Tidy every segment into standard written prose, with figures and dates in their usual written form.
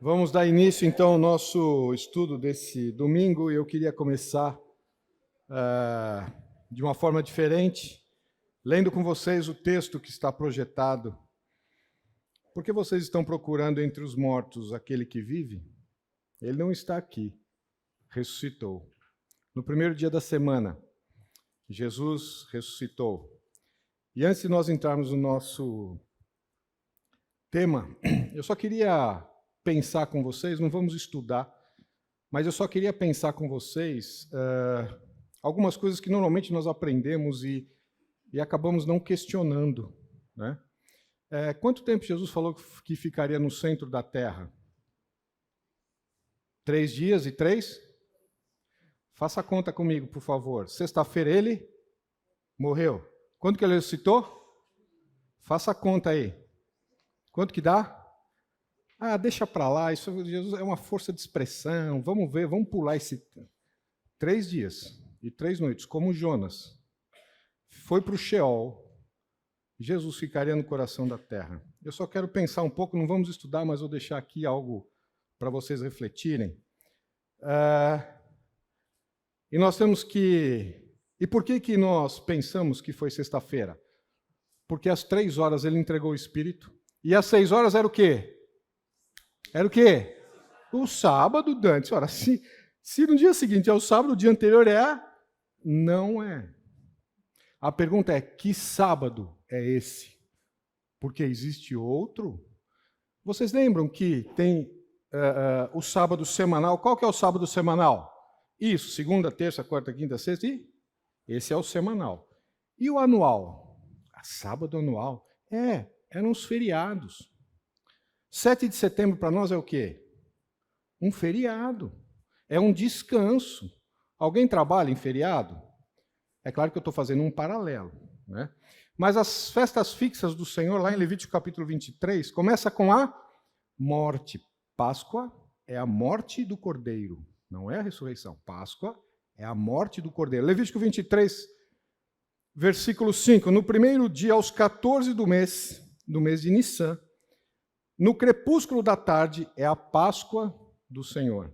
Vamos dar início, então, ao nosso estudo desse domingo, e eu queria começar de uma forma diferente, lendo com vocês o texto que está projetado. Por que vocês estão procurando entre os mortos aquele que vive? Ele não está aqui, ressuscitou. No primeiro dia da semana, Jesus ressuscitou. E antes de nós entrarmos no nosso tema, eu só queria pensar com vocês, não vamos estudar, mas eu só queria pensar com vocês algumas coisas que normalmente nós aprendemos e acabamos não questionando, né? Quanto tempo Jesus falou que ficaria no centro da terra? 3 dias e 3? Faça a conta comigo, por favor. Sexta-feira ele morreu. Quando que ele ressuscitou? Faça a conta aí. Quanto que dá? Deixa para lá, isso Jesus é uma força de expressão, vamos ver, vamos pular esse 3 dias e 3 noites, como Jonas foi para o Sheol, Jesus ficaria no coração da terra. Eu só quero pensar um pouco, não vamos estudar, mas vou deixar aqui algo para vocês refletirem. E nós temos que... E por que nós pensamos que foi sexta-feira? Porque às 3 horas ele entregou o Espírito, e às 6 horas era o quê? Era o quê? O sábado, Dante. Ora, se no dia seguinte é o sábado, o dia anterior é? Não é. A pergunta é, que sábado é esse? Porque existe outro? Vocês lembram que tem o sábado semanal? Qual que é o sábado semanal? Isso, segunda, terça, quarta, quinta, sexta, e esse é o semanal. E o anual? Sábado anual? Eram os feriados. 7 de setembro para nós é o quê? Um feriado. É um descanso. Alguém trabalha em feriado? É claro que eu estou fazendo um paralelo, né? Mas as festas fixas do Senhor, lá em Levítico capítulo 23, começa com a morte. Páscoa é a morte do Cordeiro, não é a ressurreição. Páscoa é a morte do Cordeiro. Levítico 23, versículo 5. No primeiro dia, aos 14 do mês de Nissan, no crepúsculo da tarde é a Páscoa do Senhor.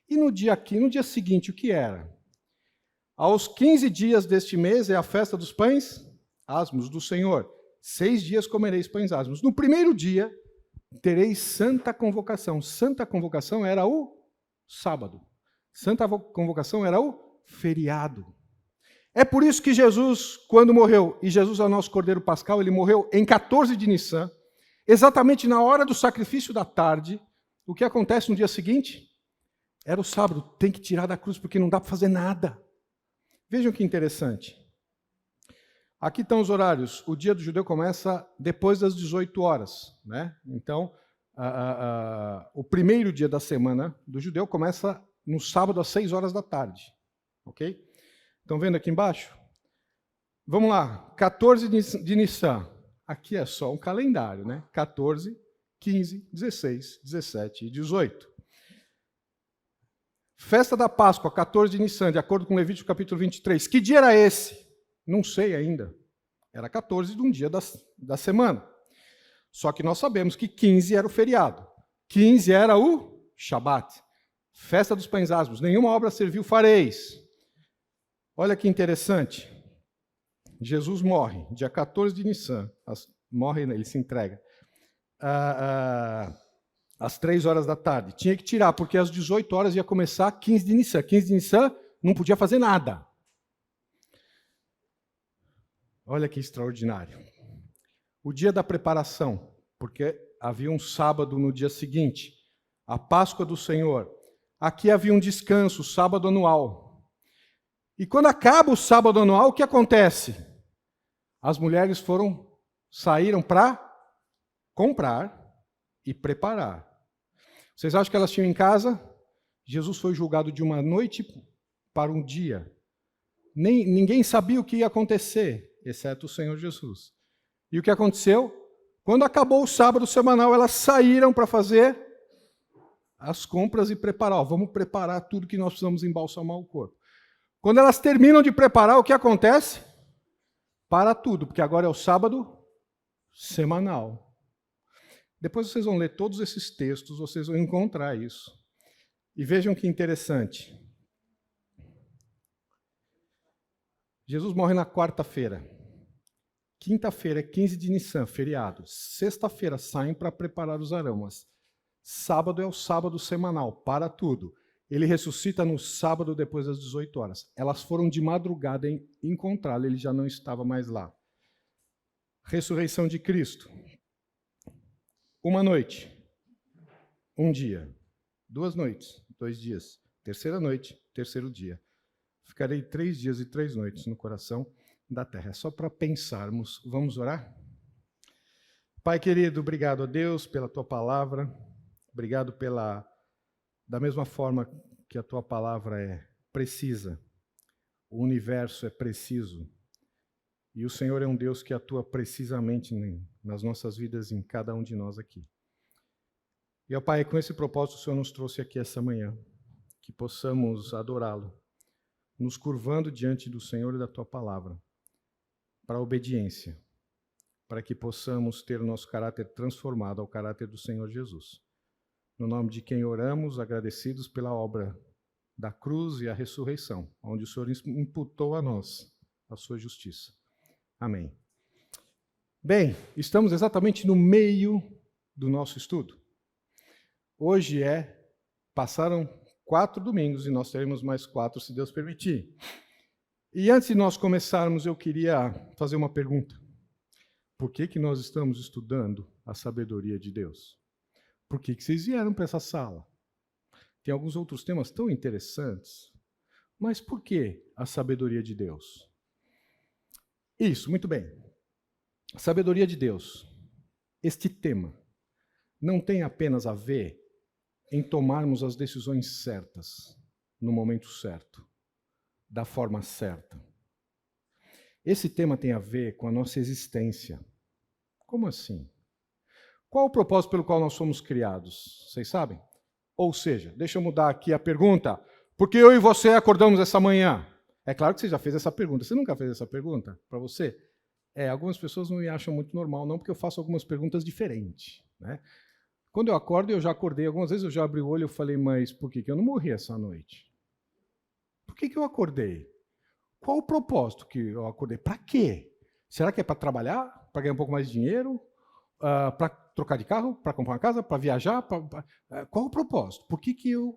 E no dia seguinte, o que era? Aos 15 dias deste mês é a festa dos pães asmos do Senhor. 6 dias comereis pães asmos. No primeiro dia tereis santa convocação. Santa convocação era o sábado. Santa convocação era o feriado. É por isso que Jesus, quando morreu, e Jesus é o nosso Cordeiro Pascal, ele morreu em 14 de Nissan, exatamente na hora do sacrifício da tarde. O que acontece no dia seguinte? Era o sábado, tem que tirar da cruz, porque não dá para fazer nada. Vejam que interessante. Aqui estão os horários. O dia do judeu começa depois das 18 horas, né? Então, o primeiro dia da semana do judeu começa no sábado às 6 horas da tarde. Ok? Estão vendo aqui embaixo? Vamos lá. 14 de Nissan. Aqui é só um calendário, né? 14, 15, 16, 17 e 18. Festa da Páscoa, 14 de Nissan, de acordo com Levítico capítulo 23. Que dia era esse? Não sei ainda. Era 14 de um dia da semana. Só que nós sabemos que 15 era o feriado. 15 era o Shabat. Festa dos pães asmos. Nenhuma obra servil fareis. Olha que interessante. Jesus morre, dia 14 de Nissan, morre, ele se entrega, às 3 horas da tarde. Tinha que tirar, porque às 18 horas ia começar 15 de Nissan. 15 de Nissan não podia fazer nada. Olha que extraordinário. O dia da preparação, porque havia um sábado no dia seguinte, a Páscoa do Senhor. Aqui havia um descanso, sábado anual. E quando acaba o sábado anual, o que acontece? As mulheres saíram para comprar e preparar. Vocês acham que elas tinham em casa? Jesus foi julgado de uma noite para um dia. Ninguém sabia o que ia acontecer, exceto o Senhor Jesus. E o que aconteceu? Quando acabou o sábado semanal, elas saíram para fazer as compras e preparar. Vamos preparar tudo que nós precisamos embalsamar o corpo. Quando elas terminam de preparar, o que acontece? Para tudo, porque agora é o sábado semanal. Depois vocês vão ler todos esses textos, vocês vão encontrar isso. E vejam que interessante. Jesus morre na quarta-feira. Quinta-feira é 15 de Nissan, feriado. Sexta-feira saem para preparar os aromas. Sábado é o sábado semanal, para tudo. Ele ressuscita no sábado depois das 18 horas. Elas foram de madrugada encontrá-lo, ele já não estava mais lá. Ressurreição de Cristo. Uma noite, um dia. 2 noites, 2 dias. Terceira noite, terceiro dia. Ficarei 3 dias e 3 noites no coração da terra. É só para pensarmos. Vamos orar? Pai querido, obrigado a Deus pela tua palavra. Obrigado da mesma forma que a tua palavra é precisa. O universo é preciso. E o Senhor é um Deus que atua precisamente nas nossas vidas, em cada um de nós aqui. E, ó Pai, com esse propósito o Senhor nos trouxe aqui essa manhã, que possamos adorá-lo, nos curvando diante do Senhor e da tua palavra, para a obediência, para que possamos ter o nosso caráter transformado ao caráter do Senhor Jesus. No nome de quem oramos, agradecidos pela obra da cruz e a ressurreição, onde o Senhor imputou a nós a sua justiça. Amém. Bem, estamos exatamente no meio do nosso estudo. Hoje passaram 4 domingos e nós teremos mais 4, se Deus permitir. E antes de nós começarmos, eu queria fazer uma pergunta. Por que nós estamos estudando a sabedoria de Deus? Por que vocês vieram para essa sala? Tem alguns outros temas tão interessantes. Mas por que a sabedoria de Deus? Isso, muito bem. A sabedoria de Deus. Este tema não tem apenas a ver em tomarmos as decisões certas, no momento certo, da forma certa. Esse tema tem a ver com a nossa existência. Como assim? Qual o propósito pelo qual nós somos criados? Vocês sabem? Ou seja, deixa eu mudar aqui a pergunta. Por que eu e você acordamos essa manhã? É claro que você já fez essa pergunta. Você nunca fez essa pergunta para você? Algumas pessoas não me acham muito normal, não, porque eu faço algumas perguntas diferentes, né? Quando eu acordo, eu já acordei. Algumas vezes eu já abri o olho e falei, mas por que eu não morri essa noite? Por que eu acordei? Qual o propósito que eu acordei? Para quê? Será que é para trabalhar? Para ganhar um pouco mais de dinheiro? Para trocar de carro? Para comprar uma casa? Para viajar? Qual o propósito? Por que eu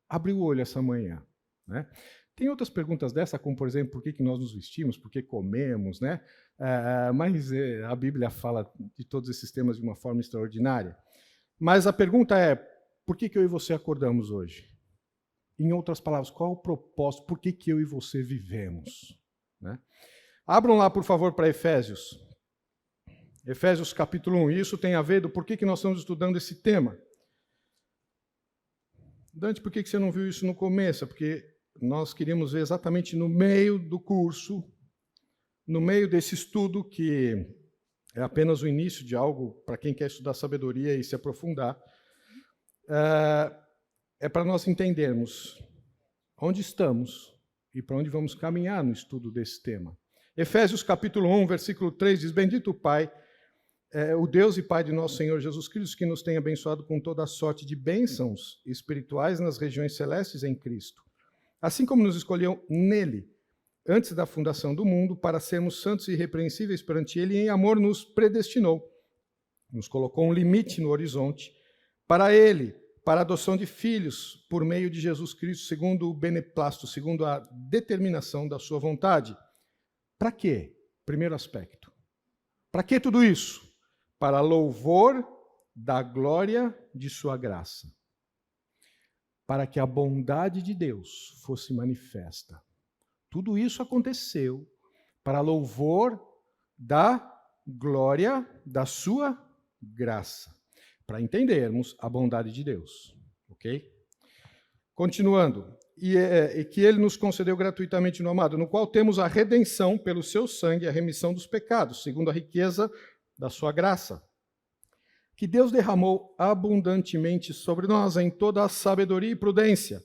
abri o olho essa manhã? Né? Tem outras perguntas dessa, como, por exemplo, por que nós nos vestimos, por que comemos, né? Mas a Bíblia fala de todos esses temas de uma forma extraordinária. Mas a pergunta é, por que eu e você acordamos hoje? Em outras palavras, qual é o propósito? Por que eu e você vivemos? Né? Abram lá, por favor, para Efésios. Efésios capítulo 1. Isso tem a ver do porquê que nós estamos estudando esse tema. Dante, por que você não viu isso no começo? Porque nós queríamos ver exatamente no meio do curso, no meio desse estudo, que é apenas o início de algo para quem quer estudar sabedoria e se aprofundar. É para nós entendermos onde estamos e para onde vamos caminhar no estudo desse tema. Efésios capítulo 1, versículo 3 diz, Bendito o Pai, o Deus e Pai de nosso Senhor Jesus Cristo, que nos tem abençoado com toda a sorte de bênçãos espirituais nas regiões celestes em Cristo. Assim como nos escolheu nele, antes da fundação do mundo, para sermos santos e irrepreensíveis perante ele, e em amor nos predestinou. Nos colocou um limite no horizonte para ele, para a adoção de filhos, por meio de Jesus Cristo, segundo o beneplácito, segundo a determinação da sua vontade. Para quê? Primeiro aspecto. Para que tudo isso? Para louvor da glória de sua graça. Para que a bondade de Deus fosse manifesta. Tudo isso aconteceu para louvor da glória da sua graça. Para entendermos a bondade de Deus. Ok? Continuando. E que ele nos concedeu gratuitamente no amado, no qual temos a redenção pelo seu sangue, a remissão dos pecados, segundo a riqueza da sua graça, que Deus derramou abundantemente sobre nós em toda a sabedoria e prudência,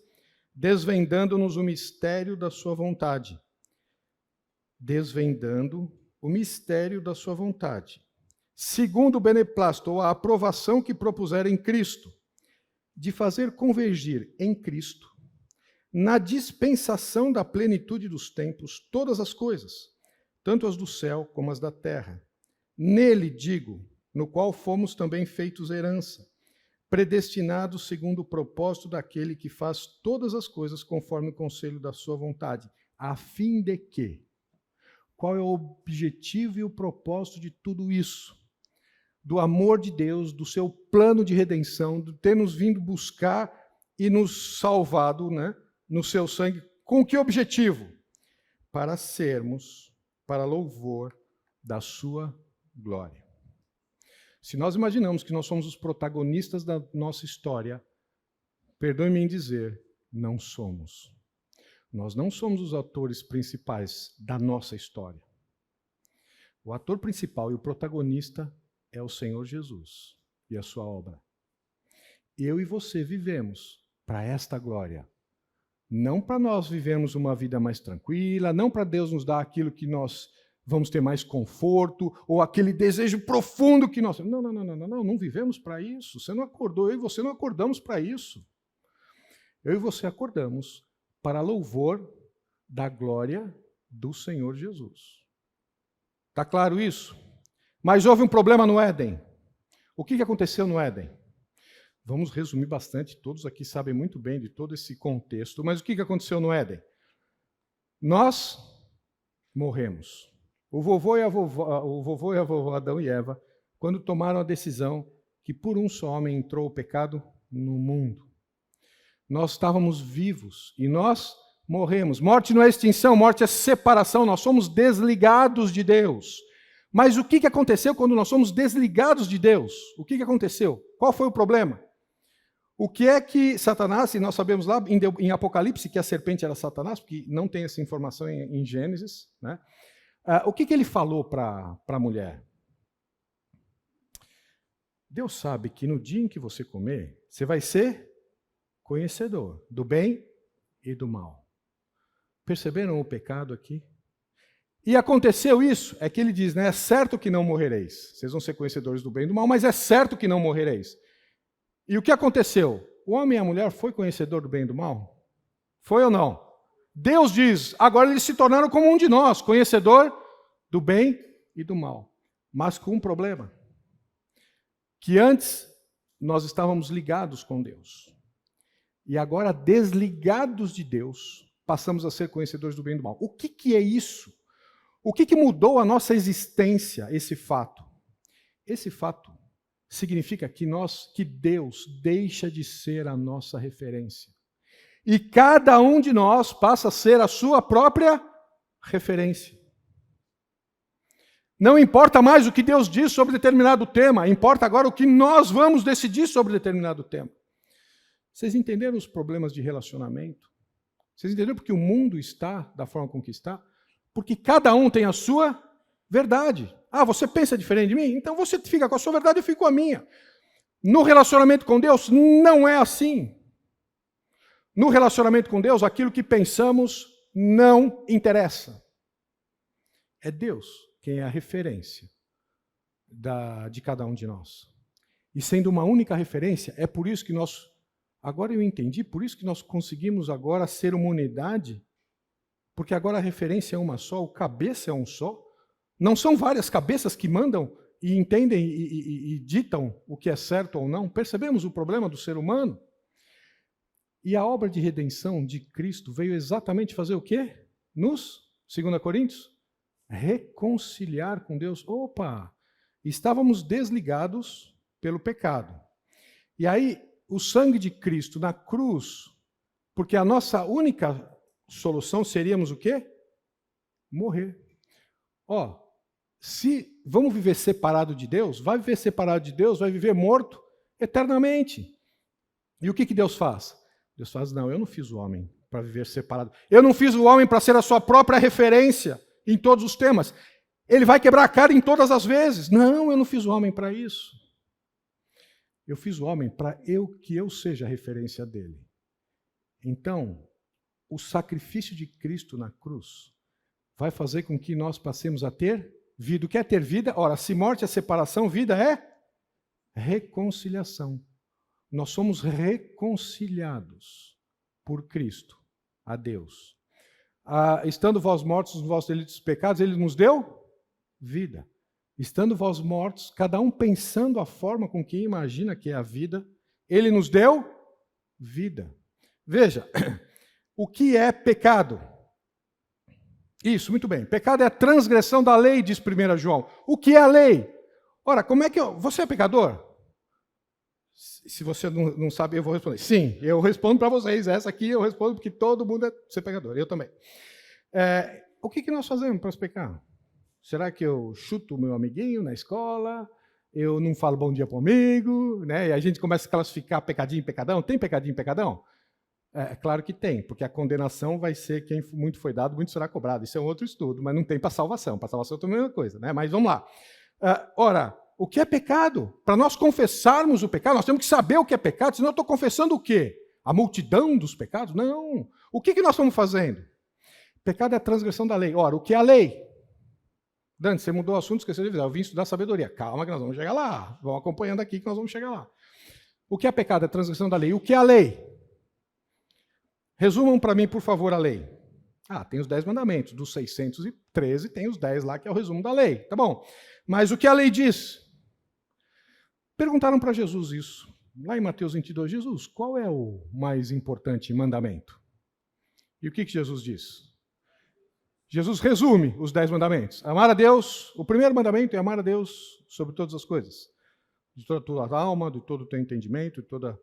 desvendando-nos o mistério da sua vontade. Desvendando o mistério da sua vontade, segundo o beneplácito, ou a aprovação que propuser em Cristo, de fazer convergir em Cristo, na dispensação da plenitude dos tempos, todas as coisas, tanto as do céu como as da terra. Nele, digo, no qual fomos também feitos herança, predestinados segundo o propósito daquele que faz todas as coisas conforme o conselho da sua vontade, a fim de que? Qual é o objetivo e o propósito de tudo isso? Do amor de Deus, do seu plano de redenção, de ter nos vindo buscar e nos salvado, né, no seu sangue. Com que objetivo? Para sermos, para louvor da sua glória. Se nós imaginamos que nós somos os protagonistas da nossa história, perdoe-me em dizer, não somos. Nós não somos os atores principais da nossa história. O ator principal e o protagonista é o Senhor Jesus e a sua obra. Eu e você vivemos para esta glória. Não para nós vivermos uma vida mais tranquila, não para Deus nos dar aquilo que nós vamos ter mais conforto, ou aquele desejo profundo que nós... Não vivemos para isso. Você não acordou, eu e você não acordamos para isso. Eu e você acordamos para louvor da glória do Senhor Jesus. Está claro isso? Mas houve um problema no Éden. O que aconteceu no Éden? Vamos resumir bastante, todos aqui sabem muito bem de todo esse contexto, mas o que aconteceu no Éden? Nós morremos. O vovô e a vovó Adão e Eva, quando tomaram a decisão que por um só homem entrou o pecado no mundo. Nós estávamos vivos e nós morremos. Morte não é extinção, morte é separação, nós somos desligados de Deus. Mas o que aconteceu quando nós somos desligados de Deus? O que aconteceu? Qual foi o problema? O que é que Satanás, e nós sabemos lá em Apocalipse que a serpente era Satanás, porque não tem essa informação em Gênesis, né? O que ele falou para a mulher? Deus sabe que no dia em que você comer, você vai ser conhecedor do bem e do mal. Perceberam o pecado aqui? E aconteceu isso, é que ele diz, né? É certo que não morrereis. Vocês vão ser conhecedores do bem e do mal, mas é certo que não morrereis. E o que aconteceu? O homem e a mulher foi conhecedor do bem e do mal? Foi ou não? Deus diz, agora eles se tornaram como um de nós, conhecedor do bem e do mal. Mas com um problema. Que antes nós estávamos ligados com Deus. E agora, desligados de Deus, passamos a ser conhecedores do bem e do mal. O que é isso? O que mudou a nossa existência, esse fato? Esse fato significa que Deus deixa de ser a nossa referência. E cada um de nós passa a ser a sua própria referência. Não importa mais o que Deus diz sobre determinado tema, importa agora o que nós vamos decidir sobre determinado tema. Vocês entenderam os problemas de relacionamento? Vocês entenderam porque o mundo está da forma como que está? Porque cada um tem a sua verdade. Ah, você pensa diferente de mim? Então você fica com a sua verdade e eu fico com a minha. No relacionamento com Deus, não é assim. No relacionamento com Deus, aquilo que pensamos não interessa. É Deus quem é a referência de cada um de nós. E sendo uma única referência, é por isso que nós, agora eu entendi, por isso que nós conseguimos agora ser uma unidade, porque agora a referência é uma só, o cabeça é um só. Não são várias cabeças que mandam e entendem e ditam o que é certo ou não. Percebemos o problema do ser humano? E a obra de redenção de Cristo veio exatamente fazer o quê? Nos, 2 Coríntios, reconciliar com Deus. Opa! Estávamos desligados pelo pecado. E aí, o sangue de Cristo na cruz, porque a nossa única solução seríamos o quê? Morrer. Se vamos viver separado de Deus, vai viver separado de Deus, vai viver morto eternamente. E o que Deus faz? Deus faz, não, eu não fiz o homem para viver separado. Eu não fiz o homem para ser a sua própria referência em todos os temas. Ele vai quebrar a cara em todas as vezes. Não, eu não fiz o homem para isso. Eu fiz o homem para que eu seja a referência dele. Então, o sacrifício de Cristo na cruz vai fazer com que nós passemos a ter Vida. O que é ter vida? Ora, se morte é separação, vida é reconciliação. Nós somos reconciliados por Cristo a Deus. Estando vós mortos nos vossos delitos e pecados, Ele nos deu vida. Estando vós mortos, cada um pensando a forma com que imagina que é a vida, Ele nos deu vida. Veja, o que é pecado? Isso, muito bem. Pecado é a transgressão da lei, diz 1 João. O que é a lei? Ora, como é que você é pecador? Se você não sabe, eu vou responder. Sim, eu respondo para vocês. Essa aqui eu respondo porque todo mundo é ser pecador. Eu também. O que nós fazemos para pecar? Será que eu chuto o meu amiguinho na escola? Eu não falo bom dia para o amigo? Né? E a gente começa a classificar pecadinho e pecadão? Tem pecadinho e pecadão? Claro que tem, porque a condenação vai ser quem muito foi dado, muito será cobrado. Isso é um outro estudo, mas não tem para salvação. Para salvação é a mesma coisa. Né? Mas vamos lá. Ora, o que é pecado? Para nós confessarmos o pecado, nós temos que saber o que é pecado, senão eu estou confessando o quê? A multidão dos pecados? Não. O que nós estamos fazendo? Pecado é a transgressão da lei. Ora, o que é a lei? Dante, você mudou o assunto, esqueceu de avisar. Eu vim estudar sabedoria. Calma que nós vamos chegar lá. Vamos acompanhando aqui que nós vamos chegar lá. O que é pecado? É a transgressão da lei. O que é a lei? Resumam para mim, por favor, a lei. Tem os 10 mandamentos. Dos 613 tem os 10 lá, que é o resumo da lei. Tá bom. Mas o que a lei diz? Perguntaram para Jesus isso. Lá em Mateus 22, Jesus, qual é o mais importante mandamento? E o que Jesus diz? Jesus resume os 10 mandamentos. Amar a Deus, o primeiro mandamento é amar a Deus sobre todas as coisas. De toda a tua alma, de todo o teu entendimento, de todo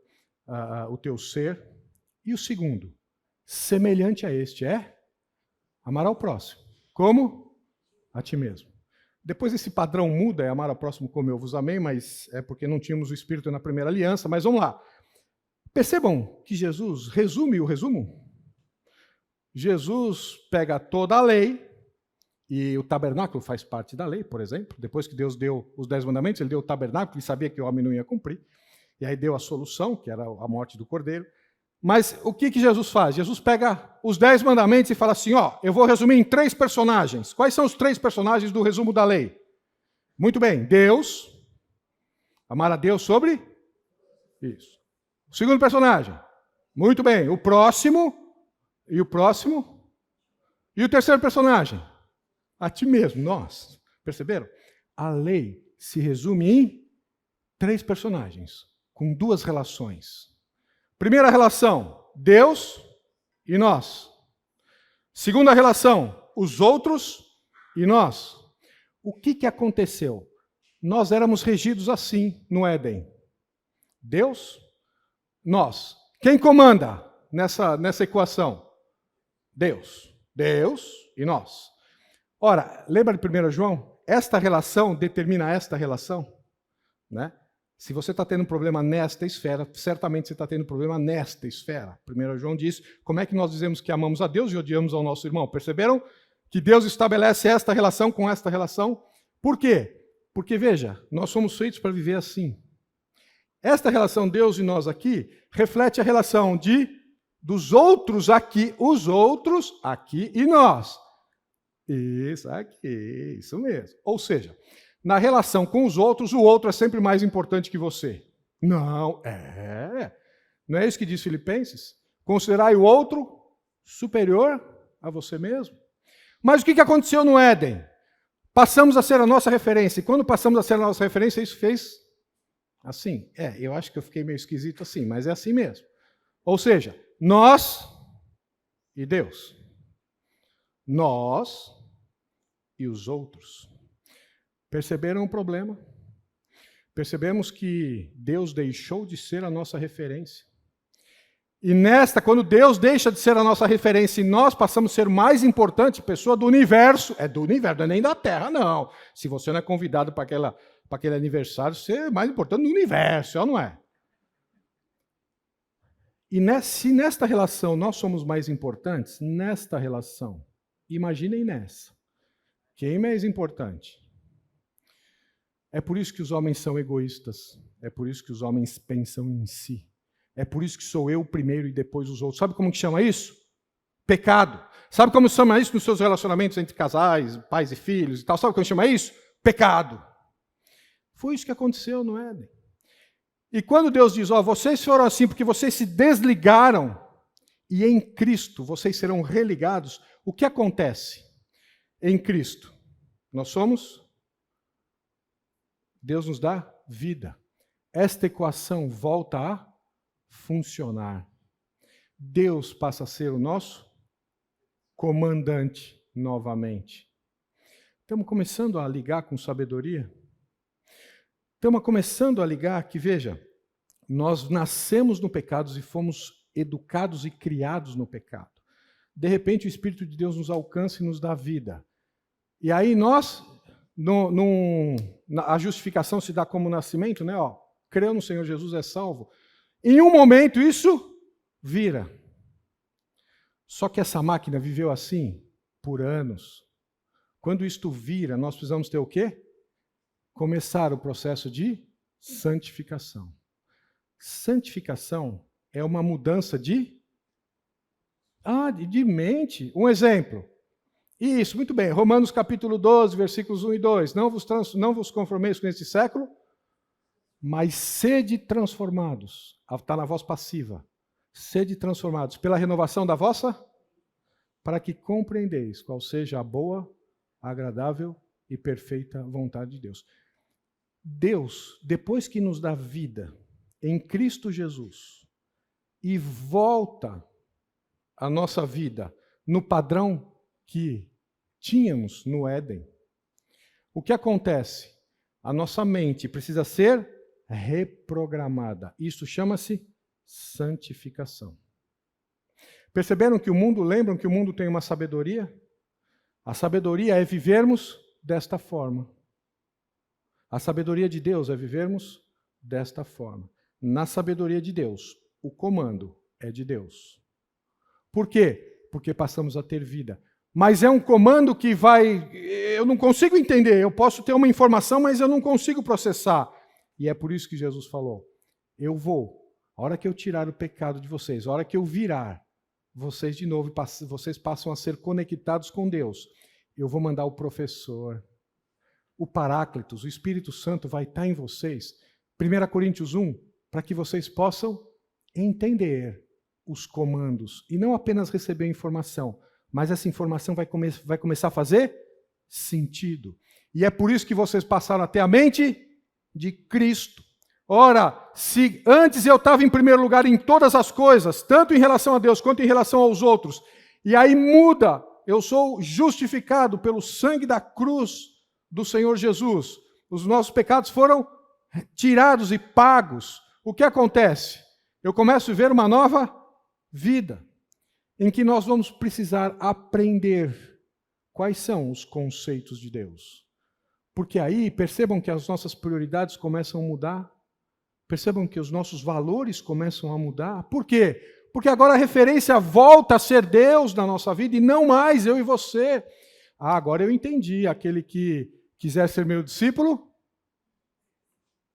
o teu ser. E o segundo, semelhante a este, é amar ao próximo. Como? A ti mesmo. Depois esse padrão muda, é amar ao próximo como eu vos amei, mas é porque não tínhamos o Espírito na primeira aliança. Mas vamos lá. Percebam que Jesus resume o resumo. Jesus pega toda a lei, e o tabernáculo faz parte da lei, por exemplo. Depois que Deus deu os 10 mandamentos, Ele deu o tabernáculo e sabia que o homem não ia cumprir. E aí deu a solução, que era a morte do cordeiro. Mas o que Jesus faz? Jesus pega os 10 mandamentos e fala assim, eu vou resumir em 3 personagens. Quais são os 3 personagens do resumo da lei? Muito bem, Deus, amar a Deus sobre? Isso. O segundo personagem? Muito bem, o próximo, e o próximo? E o terceiro personagem? A ti mesmo, nós. Perceberam? A lei se resume em 3 personagens, com 2 relações. Primeira relação, Deus e nós. Segunda relação, os outros e nós. O que aconteceu? Nós éramos regidos assim no Éden. Deus, nós. Quem comanda nessa equação? Deus. Deus e nós. Ora, lembra de 1 João? Esta relação determina esta relação, né? Se você está tendo um problema nesta esfera, certamente você está tendo um problema nesta esfera. 1 João diz, como é que nós dizemos que amamos a Deus e odiamos ao nosso irmão? Perceberam que Deus estabelece esta relação com esta relação? Por quê? Porque, veja, nós somos feitos para viver assim. Esta relação Deus e nós aqui reflete a relação dos outros aqui, os outros aqui e nós. Isso aqui, isso mesmo. Ou seja, na relação com os outros, o outro é sempre mais importante que você. Não é isso que diz Filipenses? Considerai o outro superior a você mesmo. Mas o que aconteceu no Éden? Passamos a ser a nossa referência. E quando passamos a ser a nossa referência, isso fez assim. Eu acho que eu fiquei meio esquisito assim, mas é assim mesmo. Ou seja, nós e Deus. Nós e os outros. Perceberam o problema? Percebemos que Deus deixou de ser a nossa referência. E quando Deus deixa de ser a nossa referência e nós passamos a ser mais importante pessoa do universo, não é nem da Terra, não. Se você não é convidado para aquele aniversário, você é mais importante do universo, não é? E se nesta relação nós somos mais importantes, nesta relação, imaginem nessa. Quem é mais importante? É por isso que os homens são egoístas. É por isso que os homens pensam em si. É por isso que sou eu primeiro e depois os outros. Sabe como que chama isso? Pecado. Sabe como se chama isso nos seus relacionamentos entre casais, pais e filhos e tal? Sabe como chama isso? Pecado. Foi isso que aconteceu no Éden. E quando Deus diz, vocês foram assim porque vocês se desligaram e em Cristo vocês serão religados, o que acontece? Em Cristo, Deus nos dá vida. Esta equação volta a funcionar. Deus passa a ser o nosso comandante novamente. Estamos começando a ligar com sabedoria? Estamos começando a ligar que, veja, nós nascemos no pecado e fomos educados e criados no pecado. De repente, o Espírito de Deus nos alcança e nos dá vida. E aí nós, a justificação se dá como nascimento, né? Creu no Senhor Jesus, é salvo. Em um momento, isso vira. Só que essa máquina viveu assim por anos. Quando isto vira, nós precisamos ter o quê? Começar o processo de santificação. Santificação é uma mudança de mente. Um exemplo. Isso, muito bem. Romanos capítulo 12, versículos 1 e 2. Não vos conformeis com este século, mas sede transformados. Está na voz passiva. Sede transformados pela renovação da vossa, para que compreendeis qual seja a boa, agradável e perfeita vontade de Deus. Deus, depois que nos dá vida em Cristo Jesus e volta a nossa vida no padrão que tínhamos no Éden, o que acontece? A nossa mente precisa ser reprogramada. Isso chama-se santificação. Perceberam que lembram que o mundo tem uma sabedoria? A sabedoria é vivermos desta forma. A sabedoria de Deus é vivermos desta forma. Na sabedoria de Deus, o comando é de Deus. Por quê? Porque passamos a ter vida. Mas é um comando que eu não consigo entender. Eu posso ter uma informação, mas eu não consigo processar. E é por isso que Jesus falou, a hora que eu tirar o pecado de vocês, a hora que eu virar vocês de novo, vocês passam a ser conectados com Deus, eu vou mandar o professor, o Paráclitos, o Espírito Santo vai estar em vocês. 1 Coríntios 1, para que vocês possam entender os comandos e não apenas receber informação, mas essa informação vai começar a fazer sentido. E é por isso que vocês passaram a ter a mente de Cristo. Ora, se antes eu estava em primeiro lugar em todas as coisas, tanto em relação a Deus quanto em relação aos outros, e aí muda, eu sou justificado pelo sangue da cruz do Senhor Jesus. Os nossos pecados foram tirados e pagos. O que acontece? Eu começo a ver uma nova vida, em que nós vamos precisar aprender quais são os conceitos de Deus. Porque aí, percebam que as nossas prioridades começam a mudar, percebam que os nossos valores começam a mudar. Por quê? Porque agora a referência volta a ser Deus na nossa vida e não mais eu e você. Agora eu entendi, aquele que quiser ser meu discípulo,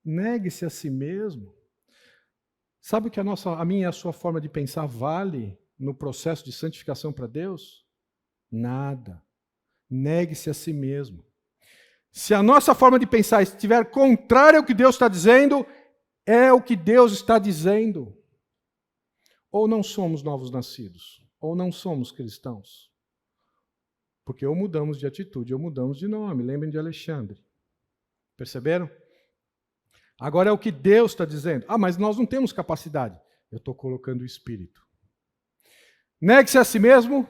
negue-se a si mesmo. Sabe o que a minha e a sua forma de pensar vale no processo de santificação para Deus? Nada. Negue-se a si mesmo. Se a nossa forma de pensar estiver contrária ao que Deus está dizendo, é o que Deus está dizendo. Ou não somos novos nascidos, ou não somos cristãos. Porque ou mudamos de atitude, ou mudamos de nome. Lembrem de Alexandre. Perceberam? Agora é o que Deus está dizendo. Mas nós não temos capacidade. Eu estou colocando o Espírito. Negue-se a si mesmo,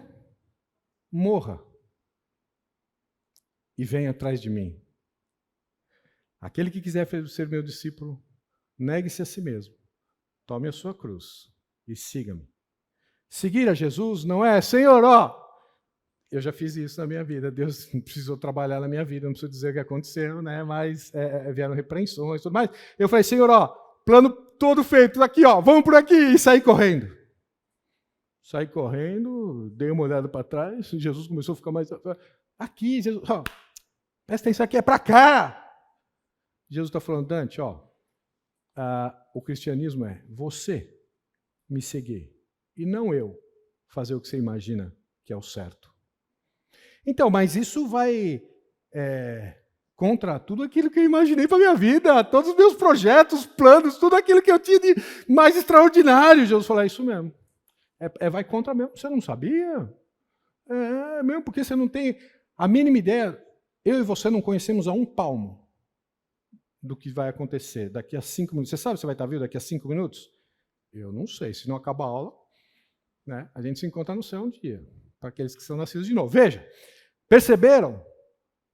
morra. E venha atrás de mim. Aquele que quiser ser meu discípulo, negue-se a si mesmo. Tome a sua cruz e siga-me. Seguir a Jesus não é, Senhor, eu já fiz isso na minha vida. Deus precisou trabalhar na minha vida, não preciso dizer o que aconteceu, né? Mas vieram repreensões e tudo mais. Eu falei, Senhor, plano todo feito, aqui, vamos por aqui, e saí correndo. Saí correndo, dei uma olhada para trás, Jesus começou a ficar mais... Aqui, Jesus, presta atenção, aqui é para cá. Jesus está falando, Dante, o cristianismo é você me seguir, e não eu fazer o que você imagina que é o certo. Então, mas isso vai contra tudo aquilo que eu imaginei para a minha vida, todos os meus projetos, planos, tudo aquilo que eu tinha de mais extraordinário. Jesus falou, é isso mesmo. Vai contra mesmo. Você não sabia? É mesmo, porque você não tem a mínima ideia. Eu e você não conhecemos a um palmo do que vai acontecer daqui a 5 minutos. Você sabe se vai estar vivo daqui a 5 minutos? Eu não sei. Se não acabar a aula, né, a gente se encontra no céu um dia. Para aqueles que são nascidos de novo. Veja, perceberam?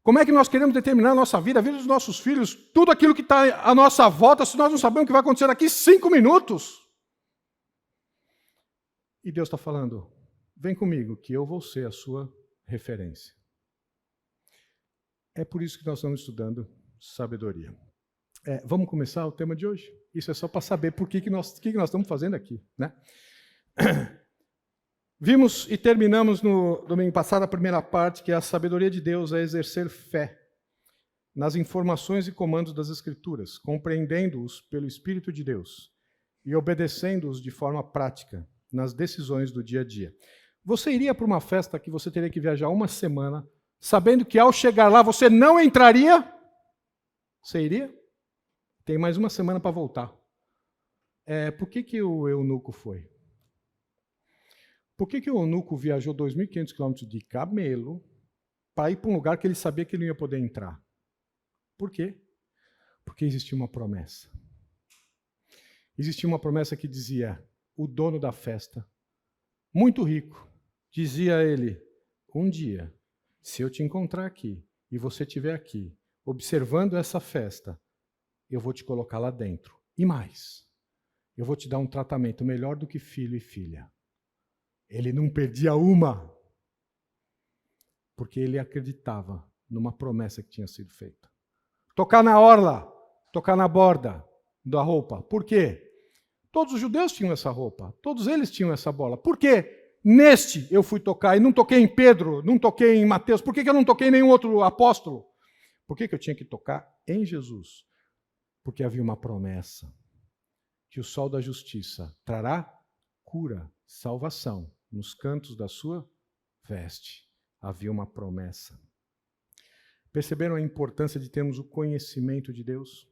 Como é que nós queremos determinar a nossa vida, a vida dos nossos filhos, tudo aquilo que está à nossa volta, se nós não sabemos o que vai acontecer daqui 5 minutos? E Deus está falando, vem comigo, que eu vou ser a sua referência. É por isso que nós estamos estudando sabedoria. Vamos começar o tema de hoje? Isso é só para saber por que nós estamos fazendo aqui, né? Vimos e terminamos no domingo passado a primeira parte, que é a sabedoria de Deus é exercer fé nas informações e comandos das Escrituras, compreendendo-os pelo Espírito de Deus e obedecendo-os de forma prática nas decisões do dia a dia. Você iria para uma festa que você teria que viajar uma semana, sabendo que ao chegar lá você não entraria? Você iria? Tem mais uma semana para voltar. Por que o eunuco foi? Por que o eunuco viajou 2.500 quilômetros de camelo para ir para um lugar que ele sabia que ele não ia poder entrar? Por quê? Porque existia uma promessa. Existia uma promessa que dizia, o dono da festa, muito rico, dizia a ele, um dia, se eu te encontrar aqui e você estiver aqui, observando essa festa, eu vou te colocar lá dentro. E mais, eu vou te dar um tratamento melhor do que filho e filha. Ele não perdia uma, porque ele acreditava numa promessa que tinha sido feita. Tocar na orla, tocar na borda da roupa. Por quê? Todos os judeus tinham essa roupa, todos eles tinham essa bola. Por quê? Neste eu fui tocar, e não toquei em Pedro, não toquei em Mateus. Por que eu não toquei em nenhum outro apóstolo? Por que eu tinha que tocar em Jesus? Porque havia uma promessa, que o sol da justiça trará cura, salvação, nos cantos da sua veste. Havia uma promessa. Perceberam a importância de termos o conhecimento de Deus?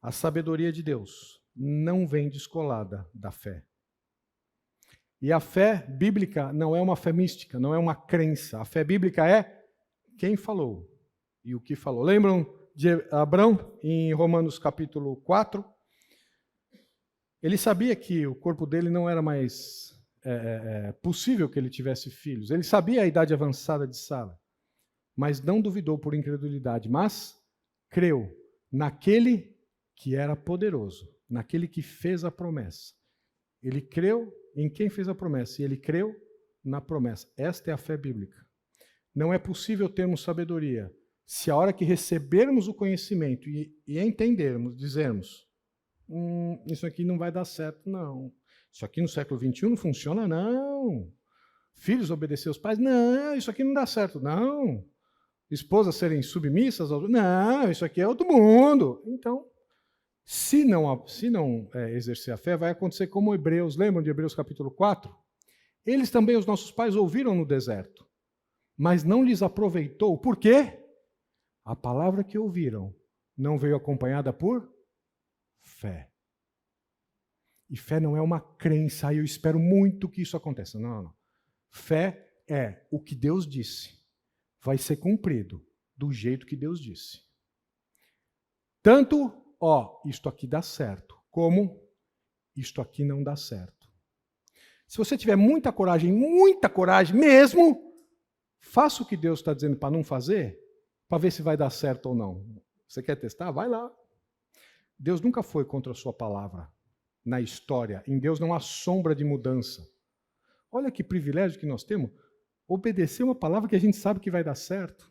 A sabedoria de Deus não vem descolada da fé. E a fé bíblica não é uma fé mística, não é uma crença. A fé bíblica é quem falou e o que falou. Lembram de Abrão, em Romanos capítulo 4? Ele sabia que o corpo dele não era mais possível que ele tivesse filhos. Ele sabia a idade avançada de Sara, mas não duvidou por incredulidade, mas creu naquele que era poderoso, naquele que fez a promessa. Ele creu em quem fez a promessa e ele creu na promessa. Esta é a fé bíblica. Não é possível termos sabedoria se a hora que recebermos o conhecimento e entendermos, dizermos, isso aqui não vai dar certo, não. Isso aqui no século XXI não funciona, não. Filhos obedecer aos pais, não, isso aqui não dá certo, não. Esposas serem submissas, não, isso aqui é outro mundo. Então, se não exercer a fé, vai acontecer como Hebreus, lembram de Hebreus capítulo 4? Eles também, os nossos pais, ouviram no deserto, mas não lhes aproveitou. Por quê? A palavra que ouviram não veio acompanhada por fé. E fé não é uma crença, eu espero muito que isso aconteça. Não. Fé é o que Deus disse. Vai ser cumprido do jeito que Deus disse. Tanto, isto aqui dá certo, como isto aqui não dá certo. Se você tiver muita coragem mesmo, faça o que Deus está dizendo para não fazer, para ver se vai dar certo ou não. Você quer testar? Vai lá. Deus nunca foi contra a sua palavra. Na história, em Deus não há sombra de mudança. Olha que privilégio que nós temos. Obedecer uma palavra que a gente sabe que vai dar certo.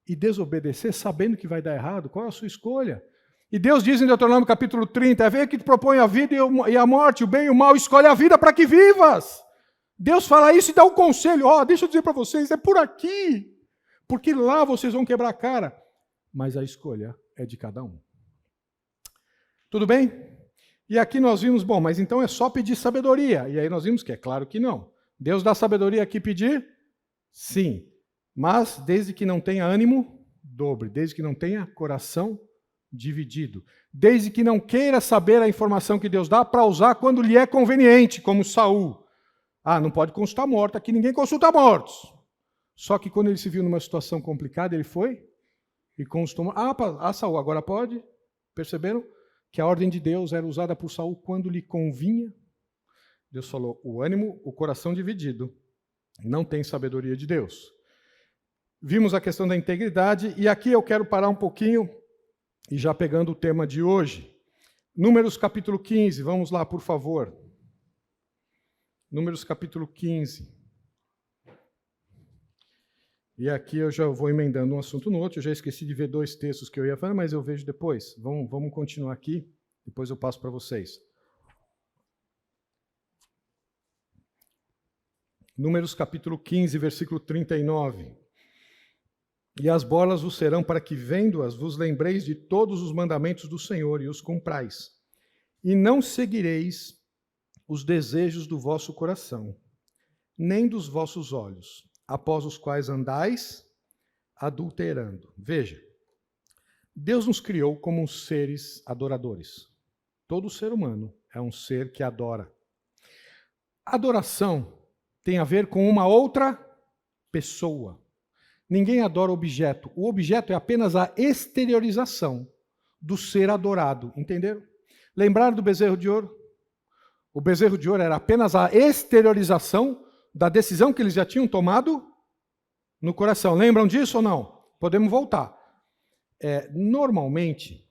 E desobedecer sabendo que vai dar errado. Qual é a sua escolha? E Deus diz em Deuteronômio capítulo 30, é ver que te propõe a vida e a morte, o bem e o mal, escolhe a vida para que vivas. Deus fala isso e dá um conselho. Deixa eu dizer para vocês, é por aqui. Porque lá vocês vão quebrar a cara. Mas a escolha é de cada um. Tudo bem? E aqui nós vimos, mas então é só pedir sabedoria. E aí nós vimos que é claro que não. Deus dá sabedoria a que pedir? Sim. Mas desde que não tenha ânimo dobre, desde que não tenha coração dividido, desde que não queira saber a informação que Deus dá para usar quando lhe é conveniente, como Saul. Ah, não pode consultar morto, aqui ninguém consulta mortos. Só que quando ele se viu numa situação complicada, ele foi e consultou. Saul, agora pode? Perceberam que a ordem de Deus era usada por Saul quando lhe convinha? Deus falou, o ânimo, o coração dividido, não tem sabedoria de Deus. Vimos a questão da integridade, e aqui eu quero parar um pouquinho, e já pegando o tema de hoje. Números capítulo 15, vamos lá, por favor. Números capítulo 15. E aqui eu já vou emendando um assunto no outro, eu já esqueci de ver 2 textos que eu ia falar, mas eu vejo depois. Vamos continuar aqui, depois eu passo para vocês. Números capítulo 15, versículo 39. E as bolas vos serão para que, vendo-as, vos lembreis de todos os mandamentos do Senhor e os cumprais. E não seguireis os desejos do vosso coração, nem dos vossos olhos, após os quais andais adulterando. Veja, Deus nos criou como seres adoradores. Todo ser humano é um ser que adora. Adoração tem a ver com uma outra pessoa. Ninguém adora objeto. O objeto é apenas a exteriorização do ser adorado. Entenderam? Lembraram do bezerro de ouro? O bezerro de ouro era apenas a exteriorização da decisão que eles já tinham tomado no coração. Lembram disso ou não? Podemos voltar. Normalmente,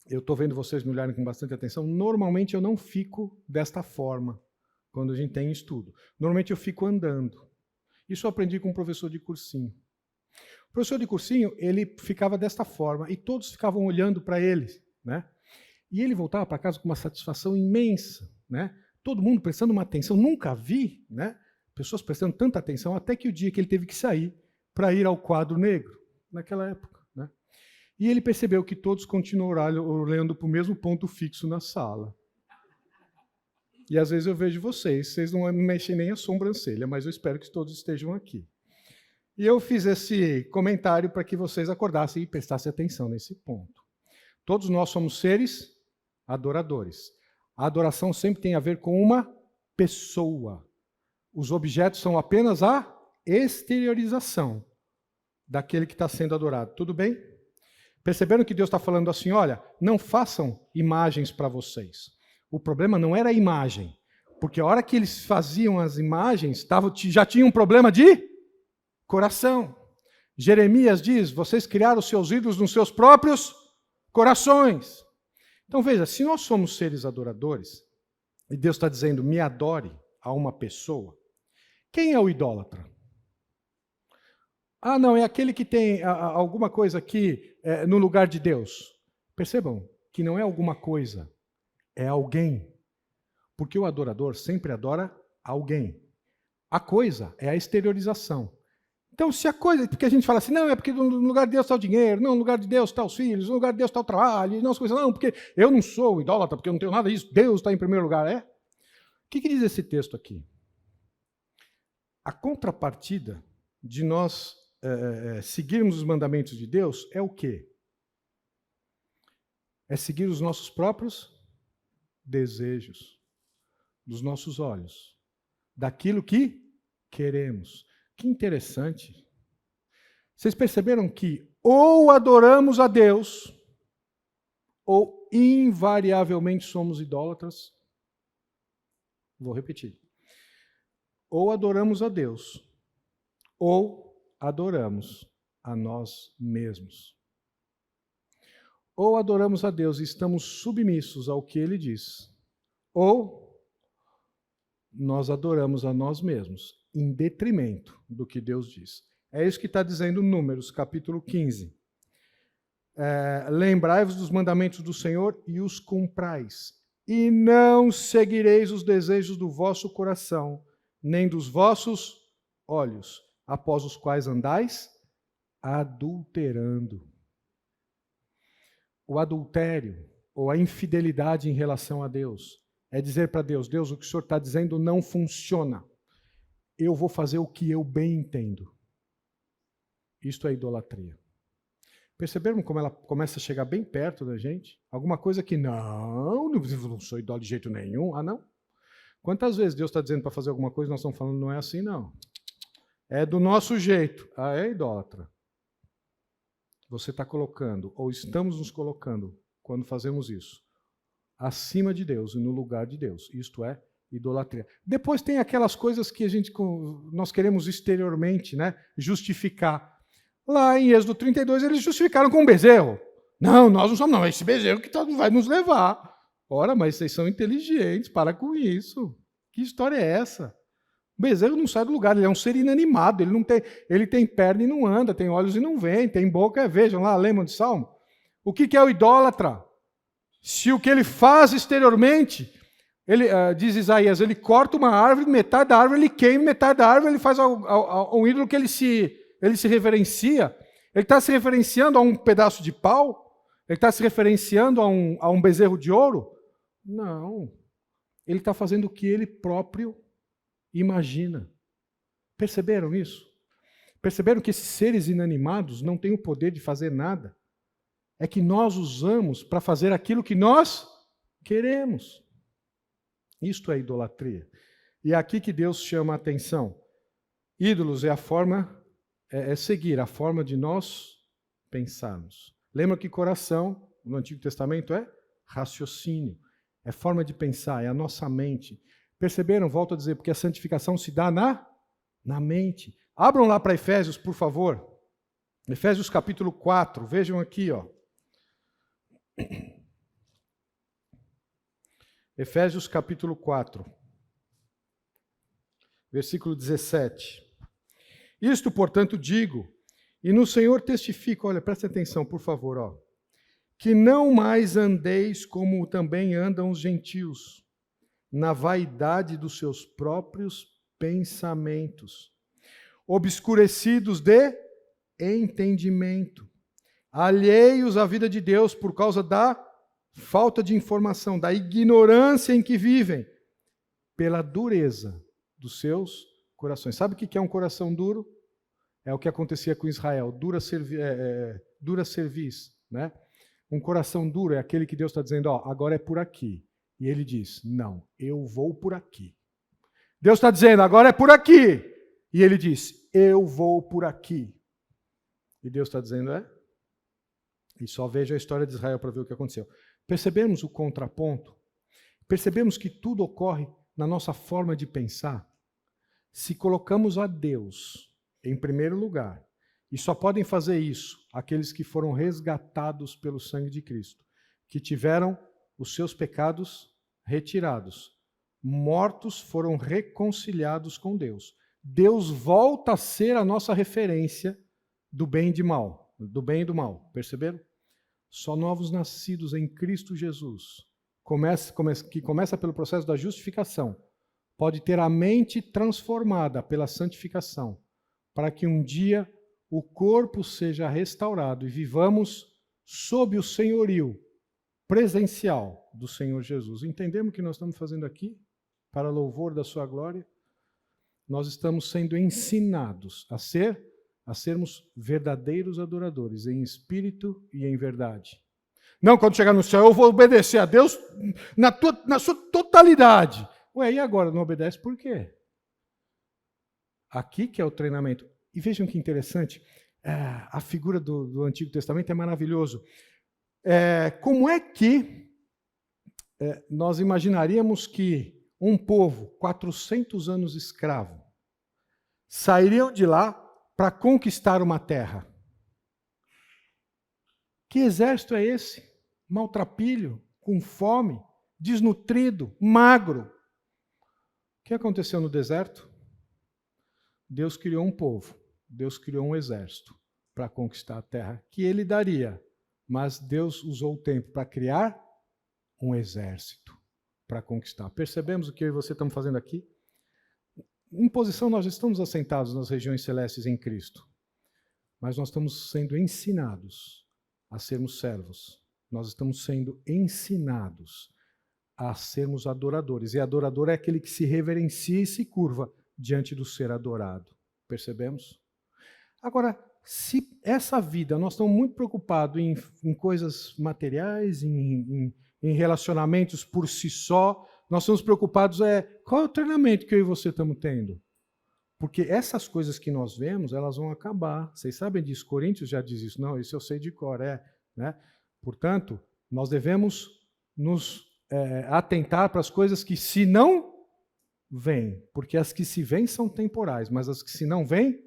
eu estou vendo vocês me olharem com bastante atenção, normalmente eu não fico desta forma quando a gente tem estudo. Normalmente eu fico andando. Isso eu aprendi com um professor de cursinho. O professor de cursinho, ele ficava desta forma e todos ficavam olhando para ele, né? E ele voltava para casa com uma satisfação imensa, né? Todo mundo prestando uma atenção. Nunca vi, né? Pessoas prestando tanta atenção, até que o dia que ele teve que sair para ir ao quadro negro, naquela época, né? E ele percebeu que todos continuaram olhando para o mesmo ponto fixo na sala. E às vezes eu vejo vocês não mexem nem a sobrancelha, mas eu espero que todos estejam aqui. E eu fiz esse comentário para que vocês acordassem e prestassem atenção nesse ponto. Todos nós somos seres adoradores. A adoração sempre tem a ver com uma pessoa. Os objetos são apenas a exteriorização daquele que está sendo adorado. Tudo bem? Perceberam que Deus está falando assim, olha, não façam imagens para vocês. O problema não era a imagem, porque a hora que eles faziam as imagens, já tinha um problema de coração. Jeremias diz, vocês criaram os seus ídolos nos seus próprios corações. Então veja, se nós somos seres adoradores, e Deus está dizendo, me adore a uma pessoa, quem é o idólatra? Ah, não, é aquele que tem alguma coisa aqui no lugar de Deus. Percebam que não é alguma coisa, é alguém. Porque o adorador sempre adora alguém. A coisa é a exteriorização. Então, se a coisa... Porque a gente fala assim, não, é porque no lugar de Deus está o dinheiro, não, no lugar de Deus está os filhos, no lugar de Deus está o trabalho, não, as coisas, não, porque eu não sou idólatra, porque eu não tenho nada disso, Deus está em primeiro lugar, é? O que diz esse texto aqui? A contrapartida de nós seguirmos os mandamentos de Deus é o quê? É seguir os nossos próprios desejos, dos nossos olhos, daquilo que queremos. Que interessante. Vocês perceberam que ou adoramos a Deus, ou invariavelmente somos idólatras? Vou repetir. Ou adoramos a Deus, ou adoramos a nós mesmos. Ou adoramos a Deus e estamos submissos ao que Ele diz, ou nós adoramos a nós mesmos, em detrimento do que Deus diz. É isso que está dizendo Números, capítulo 15. Lembrai-vos dos mandamentos do Senhor e os cumprais, e não seguireis os desejos do vosso coração, nem dos vossos olhos, após os quais andais adulterando. O adultério, ou a infidelidade em relação a Deus, é dizer para Deus, Deus, o que o Senhor está dizendo não funciona. eu vou fazer o que eu bem entendo. Isto é idolatria. Perceberam como ela começa a chegar bem perto da gente? Alguma coisa que não sou idólatra de jeito nenhum. Ah, não? Quantas vezes Deus está dizendo para fazer alguma coisa e nós estamos falando, não é assim, não. É do nosso jeito. Ah, é idólatra. Você está colocando, ou estamos nos colocando, quando fazemos isso, acima de Deus e no lugar de Deus. Isto é idolatria. Depois tem aquelas coisas que nós queremos exteriormente, né, justificar. Lá em Êxodo 32, eles justificaram com um bezerro. Não, nós não somos, não. Esse bezerro que vai nos levar. Ora, mas vocês são inteligentes, para com isso. Que história é essa? O bezerro não sai do lugar, ele é um ser inanimado, ele tem perna e não anda, tem olhos e não vê, tem boca, vejam lá, lembram de Salmo? O que é o idólatra? Se o que ele faz exteriormente, diz Isaías, ele corta uma árvore, metade da árvore ele queima, metade da árvore ele faz um ídolo que ele se reverencia. Ele está se referenciando a um pedaço de pau? Ele está se referenciando a um bezerro de ouro? Não. Ele está fazendo o que ele próprio imagina. Perceberam isso? Perceberam que esses seres inanimados não têm o poder de fazer nada? É que nós usamos para fazer aquilo que nós queremos. Isto é idolatria. E é aqui que Deus chama a atenção. Ídolos é a forma, seguir a forma de nós pensarmos. Lembra que coração, no Antigo Testamento, é raciocínio. É forma de pensar, é a nossa mente. Perceberam? Volto a dizer, porque a santificação se dá na mente. Abram lá para Efésios, por favor. Efésios capítulo 4, vejam aqui, ó. Efésios capítulo 4, versículo 17. Isto, portanto, digo, e no Senhor testifico, olha, presta atenção, por favor, ó, que não mais andeis como também andam os gentios, na vaidade dos seus próprios pensamentos, obscurecidos de entendimento, alheios à vida de Deus por causa da falta de informação, da ignorância em que vivem, pela dureza dos seus corações. Sabe o que é um coração duro? É o que acontecia com Israel, dura cerviz, né? Um coração duro é aquele que Deus está dizendo, ó, agora é por aqui. E ele diz, não, eu vou por aqui. Deus está dizendo, agora é por aqui. E ele diz, eu vou por aqui. E Deus está dizendo, E só veja a história de Israel para ver o que aconteceu. Percebemos o contraponto? Percebemos que tudo ocorre na nossa forma de pensar? Se colocamos a Deus em primeiro lugar, e só podem fazer isso aqueles que foram resgatados pelo sangue de Cristo, que tiveram os seus pecados retirados, mortos, foram reconciliados com Deus. Deus volta a ser a nossa referência do bem e do mal, perceberam? Só novos nascidos em Cristo Jesus, que começa pelo processo da justificação, pode ter a mente transformada pela santificação, para que um dia o corpo seja restaurado e vivamos sob o senhorio presencial do Senhor Jesus. Entendemos o que nós estamos fazendo aqui? Para louvor da sua glória? Nós estamos sendo ensinados a sermos verdadeiros adoradores, em espírito e em verdade. Não, quando chegar no céu, eu vou obedecer a Deus na sua totalidade. Ué, e agora? Não obedece por quê? Aqui que é o treinamento. E vejam que interessante, a figura do Antigo Testamento é maravilhoso. Como é que nós imaginaríamos que um povo, 400 anos escravo, sairiam de lá para conquistar uma terra? Que exército é esse? Maltrapilho, com fome, desnutrido, magro. O que aconteceu no deserto? Deus criou um povo, Deus criou um exército para conquistar a terra que ele daria. Mas Deus usou o tempo para criar um exército para conquistar. Percebemos o que eu e você estamos fazendo aqui? Em posição, nós estamos assentados nas regiões celestes em Cristo. Mas nós estamos sendo ensinados a sermos servos. Nós estamos sendo ensinados a sermos adoradores. E adorador é aquele que se reverencia e se curva diante do ser adorado. Percebemos? Agora, se essa vida, nós estamos muito preocupados em coisas materiais, em relacionamentos por si só, nós estamos preocupados qual é o treinamento que eu e você estamos tendo? Porque essas coisas que nós vemos, elas vão acabar. Vocês sabem disso, Coríntios já diz isso. Não, isso eu sei de cor, né? Portanto, nós devemos nos atentar para as coisas que se não vêm, porque as que se vêm são temporais, mas as que se não vêm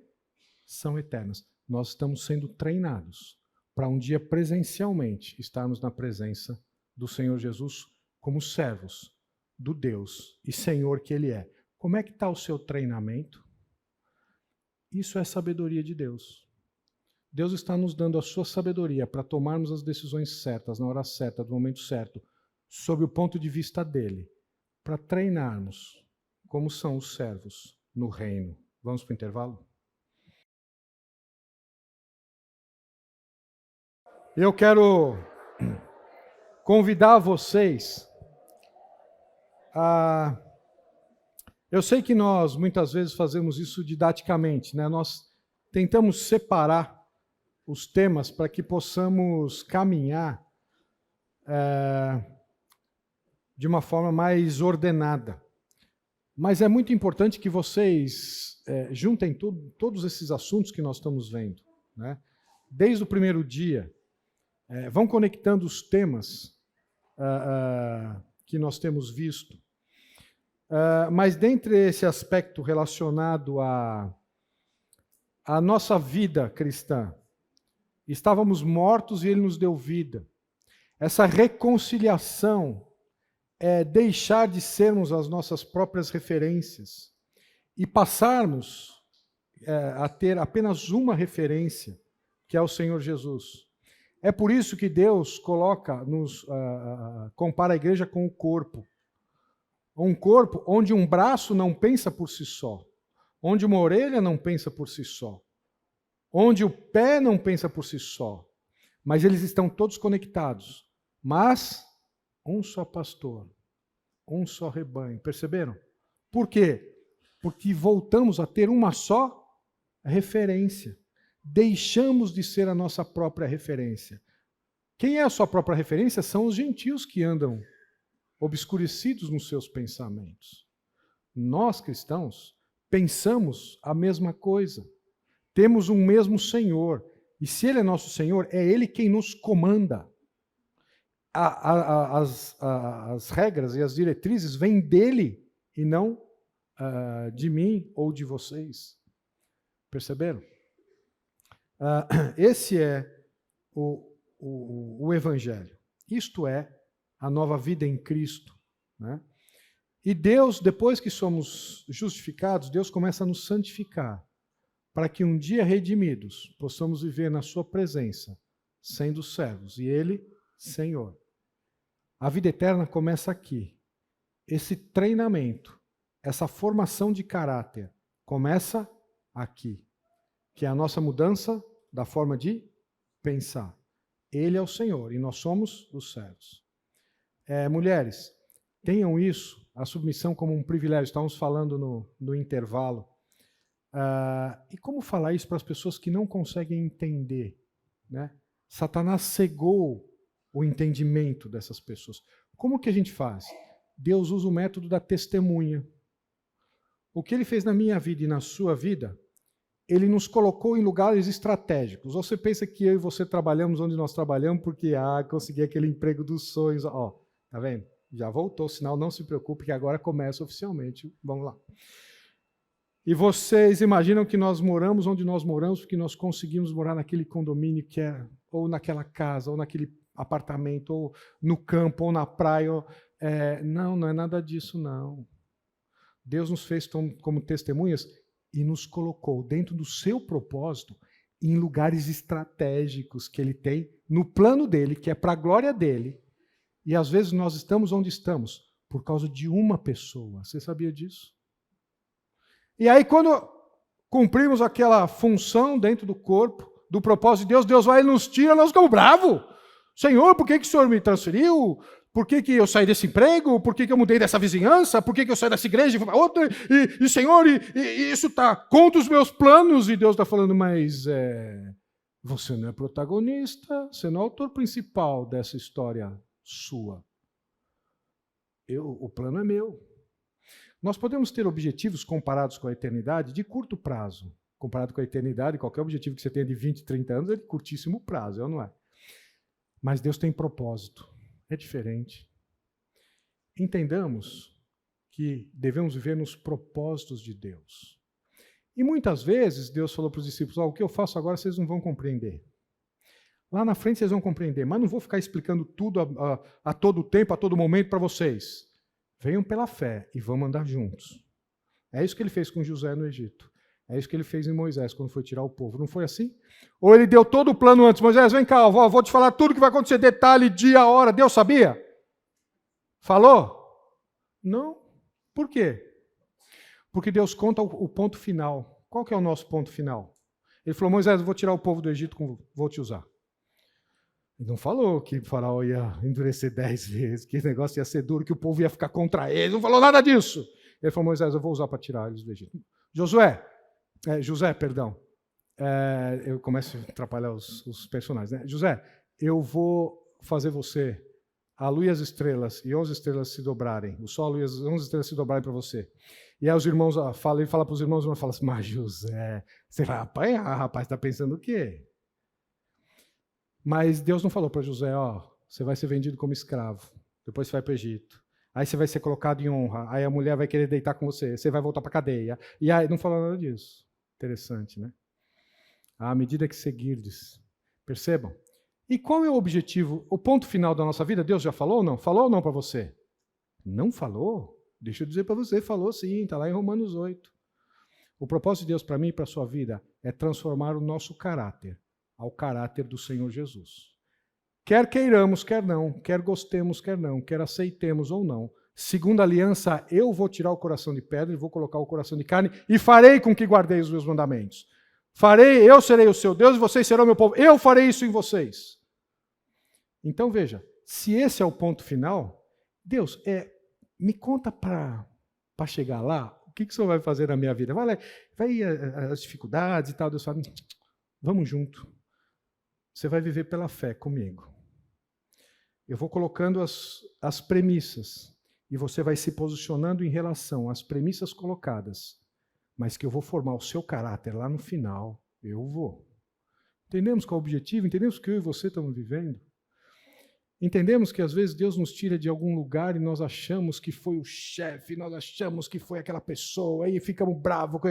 são eternas. Nós estamos sendo treinados para um dia presencialmente estarmos na presença do Senhor Jesus como servos do Deus e Senhor que Ele é. Como é que está o seu treinamento? Isso é sabedoria de Deus. Deus está nos dando a sua sabedoria para tomarmos as decisões certas, na hora certa, no momento certo, sob o ponto de vista dele, para treinarmos como são os servos no reino. Vamos para o intervalo? Eu quero convidar vocês a... Eu sei que nós muitas vezes fazemos isso didaticamente, né? Nós tentamos separar os temas para que possamos caminhar de uma forma mais ordenada. Mas é muito importante que vocês juntem todos esses assuntos que nós estamos vendo, né? Desde o primeiro dia, vão conectando os temas que nós temos visto. Mas dentre esse aspecto relacionado à nossa vida cristã, estávamos mortos e Ele nos deu vida. Essa reconciliação é deixar de sermos as nossas próprias referências e passarmos a ter apenas uma referência, que é o Senhor Jesus. É por isso que Deus compara a igreja com o corpo. Um corpo onde um braço não pensa por si só, onde uma orelha não pensa por si só, onde o pé não pensa por si só, mas eles estão todos conectados. Mas um só pastor, um só rebanho. Perceberam? Por quê? Porque voltamos a ter uma só referência. Deixamos de ser a nossa própria referência. Quem é a sua própria referência? São os gentios que andam obscurecidos nos seus pensamentos. Nós, cristãos, pensamos a mesma coisa. Temos um mesmo Senhor. E se Ele é nosso Senhor, é Ele quem nos comanda. As regras e as diretrizes vêm dEle e não de mim ou de vocês. Perceberam? Esse é o Evangelho. Isto é a nova vida em Cristo, né? E Deus, depois que somos justificados, Deus começa a nos santificar, para que um dia redimidos, possamos viver na sua presença, sendo servos, e Ele, Senhor. A vida eterna começa aqui. Esse treinamento, essa formação de caráter, começa aqui, que é a nossa mudança da forma de pensar. Ele é o Senhor, e nós somos os servos. Mulheres, tenham isso, a submissão como um privilégio. Estávamos falando no intervalo. E como falar isso para as pessoas que não conseguem entender, né? Satanás cegou o entendimento dessas pessoas. Como que a gente faz? Deus usa o método da testemunha. O que Ele fez na minha vida e na sua vida, Ele nos colocou em lugares estratégicos. Você pensa que eu e você trabalhamos onde nós trabalhamos porque consegui aquele emprego dos sonhos. Tá vendo? Já voltou, sinal, não se preocupe que agora começa oficialmente. Vamos lá. E vocês imaginam que nós moramos onde nós moramos porque nós conseguimos morar naquele condomínio ou naquela casa, ou naquele apartamento, ou no campo, ou na praia. Não é nada disso, não. Deus nos fez como testemunhas e nos colocou dentro do seu propósito em lugares estratégicos que Ele tem no plano dEle, que é para a glória dEle. E às vezes nós estamos onde estamos por causa de uma pessoa. Você sabia disso? E aí quando cumprimos aquela função dentro do corpo, do propósito de Deus, Deus vai e nos tira, nós ficamos bravos. Senhor, por que o Senhor me transferiu? Por que eu saí desse emprego? Por que eu mudei dessa vizinhança? Por que eu saí dessa igreja e fui para outra? E Senhor, isso está contra os meus planos. E Deus está falando, mas você não é protagonista, você não é o autor principal dessa história sua. O plano é meu. Nós podemos ter objetivos comparados com a eternidade de curto prazo. Comparado com a eternidade, qualquer objetivo que você tenha de 20, 30 anos é de curtíssimo prazo, ou não é? Mas Deus tem propósito. É diferente. Entendamos que devemos viver nos propósitos de Deus. E muitas vezes Deus falou para os discípulos, o que eu faço agora vocês não vão compreender. Lá na frente vocês vão compreender, mas não vou ficar explicando tudo a todo tempo, a todo momento para vocês. Venham pela fé e vamos andar juntos. É isso que ele fez com José no Egito. É isso que ele fez em Moisés quando foi tirar o povo. Não foi assim? Ou ele deu todo o plano antes. Moisés, vem cá, vou te falar tudo que vai acontecer, detalhe, dia, hora. Deus sabia? Falou? Não. Por quê? Porque Deus conta o ponto final. Qual que é o nosso ponto final? Ele falou, Moisés, eu vou tirar o povo do Egito, vou te usar. Ele não falou que o faraó ia endurecer 10 vezes, que o negócio ia ser duro, que o povo ia ficar contra ele. Não falou nada disso. Ele falou, Moisés, eu vou usar para tirar eles do Egito. José, perdão. Eu começo a atrapalhar os personagens. Né? José, eu vou fazer você a lua e as estrelas, e 11 estrelas se dobrarem. O sol e as 11 estrelas se dobrarem para você. E aí os irmãos, ele fala para os irmãos, e fala assim, mas José, você vai apanhar, rapaz, está pensando o quê? Mas Deus não falou para José, você vai ser vendido como escravo, depois você vai para o Egito. Aí você vai ser colocado em honra, aí a mulher vai querer deitar com você, você vai voltar para a cadeia. E aí não falou nada disso. Interessante, né? À medida que seguirdes. Percebam? E qual é o objetivo, o ponto final da nossa vida? Deus já falou ou não? Falou ou não para você? Não falou? Deixa eu dizer para você, falou sim, está lá em Romanos 8. O propósito de Deus para mim e para a sua vida é transformar o nosso caráter ao caráter do Senhor Jesus. Quer queiramos, quer não, quer gostemos, quer não, quer aceitemos ou não, segundo a aliança, eu vou tirar o coração de pedra e vou colocar o coração de carne e farei com que guardeis os meus mandamentos. Eu serei o seu Deus e vocês serão meu povo. Eu farei isso em vocês. Então veja, se esse é o ponto final, Deus, me conta para chegar lá, o que o Senhor vai fazer na minha vida? Vai as dificuldades e tal. Deus fala, vamos junto. Você vai viver pela fé comigo. Eu vou colocando as premissas e você vai se posicionando em relação às premissas colocadas, mas que eu vou formar o seu caráter lá no final. Eu vou. Entendemos qual é o objetivo? Entendemos que eu e você estamos vivendo? Entendemos que às vezes Deus nos tira de algum lugar e nós achamos que foi o chefe, nós achamos que foi aquela pessoa, aí ficamos bravos.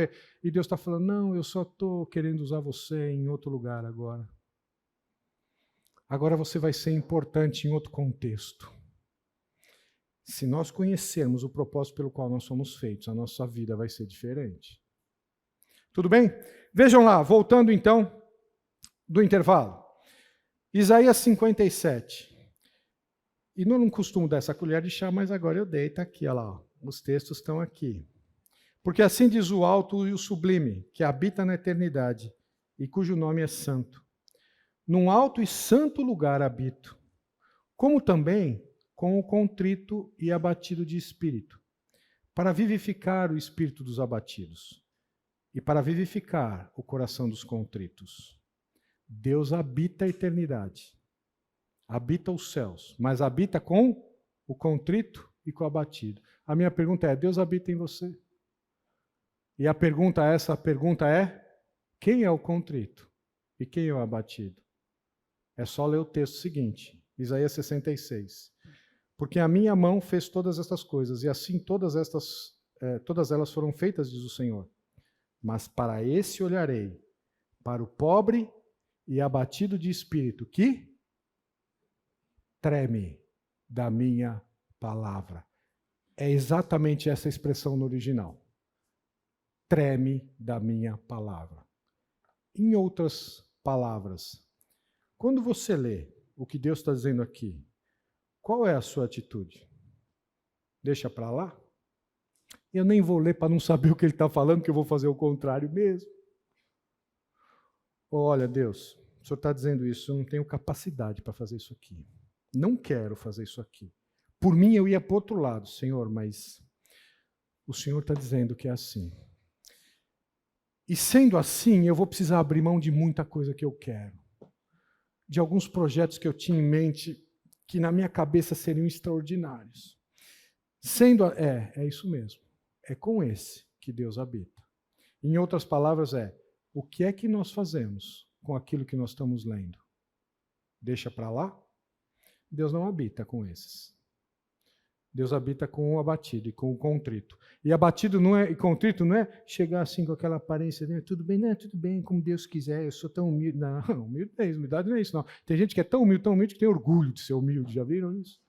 E Deus está falando, não, eu só estou querendo usar você em outro lugar agora. Agora você vai ser importante em outro contexto. Se nós conhecermos o propósito pelo qual nós somos feitos, a nossa vida vai ser diferente. Tudo bem? Vejam lá, voltando então do intervalo. Isaías 57. E não costumo dar essa colher de chá, mas agora eu dei, está aqui, olha lá. Os textos estão aqui. Porque assim diz o alto e o sublime, que habita na eternidade, e cujo nome é santo. Num alto e santo lugar habito, como também com o contrito e abatido de espírito, para vivificar o espírito dos abatidos e para vivificar o coração dos contritos. Deus habita a eternidade, habita os céus, mas habita com o contrito e com o abatido. A minha pergunta é, Deus habita em você? E essa pergunta é, quem é o contrito e quem é o abatido? É só ler o texto seguinte, Isaías 66. Porque a minha mão fez todas estas coisas, e assim todas elas foram feitas, diz o Senhor. Mas para esse olharei, para o pobre e abatido de espírito, que treme da minha palavra. É exatamente essa expressão no original. Treme da minha palavra. Em outras palavras, quando você lê o que Deus está dizendo aqui, qual é a sua atitude? Deixa para lá? Eu nem vou ler para não saber o que ele está falando, que eu vou fazer o contrário mesmo. Olha, Deus, o Senhor está dizendo isso, eu não tenho capacidade para fazer isso aqui. Não quero fazer isso aqui. Por mim eu ia para o outro lado, Senhor, mas o Senhor está dizendo que é assim. E sendo assim, eu vou precisar abrir mão de muita coisa que eu quero. De alguns projetos que eu tinha em mente, que na minha cabeça seriam extraordinários. É isso mesmo. É com esse que Deus habita. Em outras palavras, o que é que nós fazemos com aquilo que nós estamos lendo? Deixa para lá? Deus não habita com esses. Deus habita com o abatido e com o contrito. E abatido e contrito não é chegar assim com aquela aparência, né? Tudo bem, como Deus quiser, eu sou tão humilde. Não, humildade não é isso, não. Tem gente que é tão humilde que tem orgulho de ser humilde, já viram isso?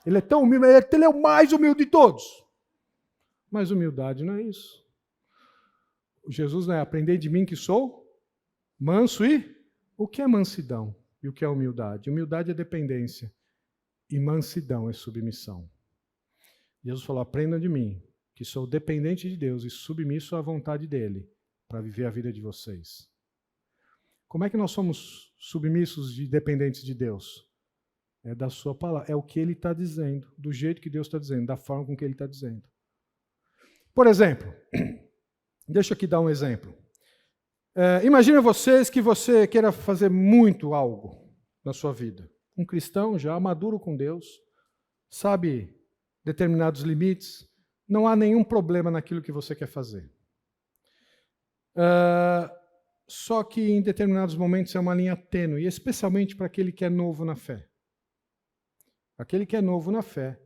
Ele é tão humilde, ele é o mais humilde de todos. Mas humildade não é isso. Jesus não é aprender de mim que sou manso e... O que é mansidão e o que é humildade? Humildade é dependência. E mansidão é submissão. Jesus falou, aprendam de mim, que sou dependente de Deus e submisso à vontade dele, para viver a vida de vocês. Como é que nós somos submissos e dependentes de Deus? É da sua palavra, é o que ele está dizendo, do jeito que Deus está dizendo, da forma com que ele está dizendo. Por exemplo, deixa eu aqui dar um exemplo. Imagina vocês que você queira fazer muito algo na sua vida. Um cristão já maduro com Deus, sabe determinados limites, não há nenhum problema naquilo que você quer fazer. Só que em determinados momentos é uma linha tênue, especialmente para aquele que é novo na fé. Aquele que é novo na fé,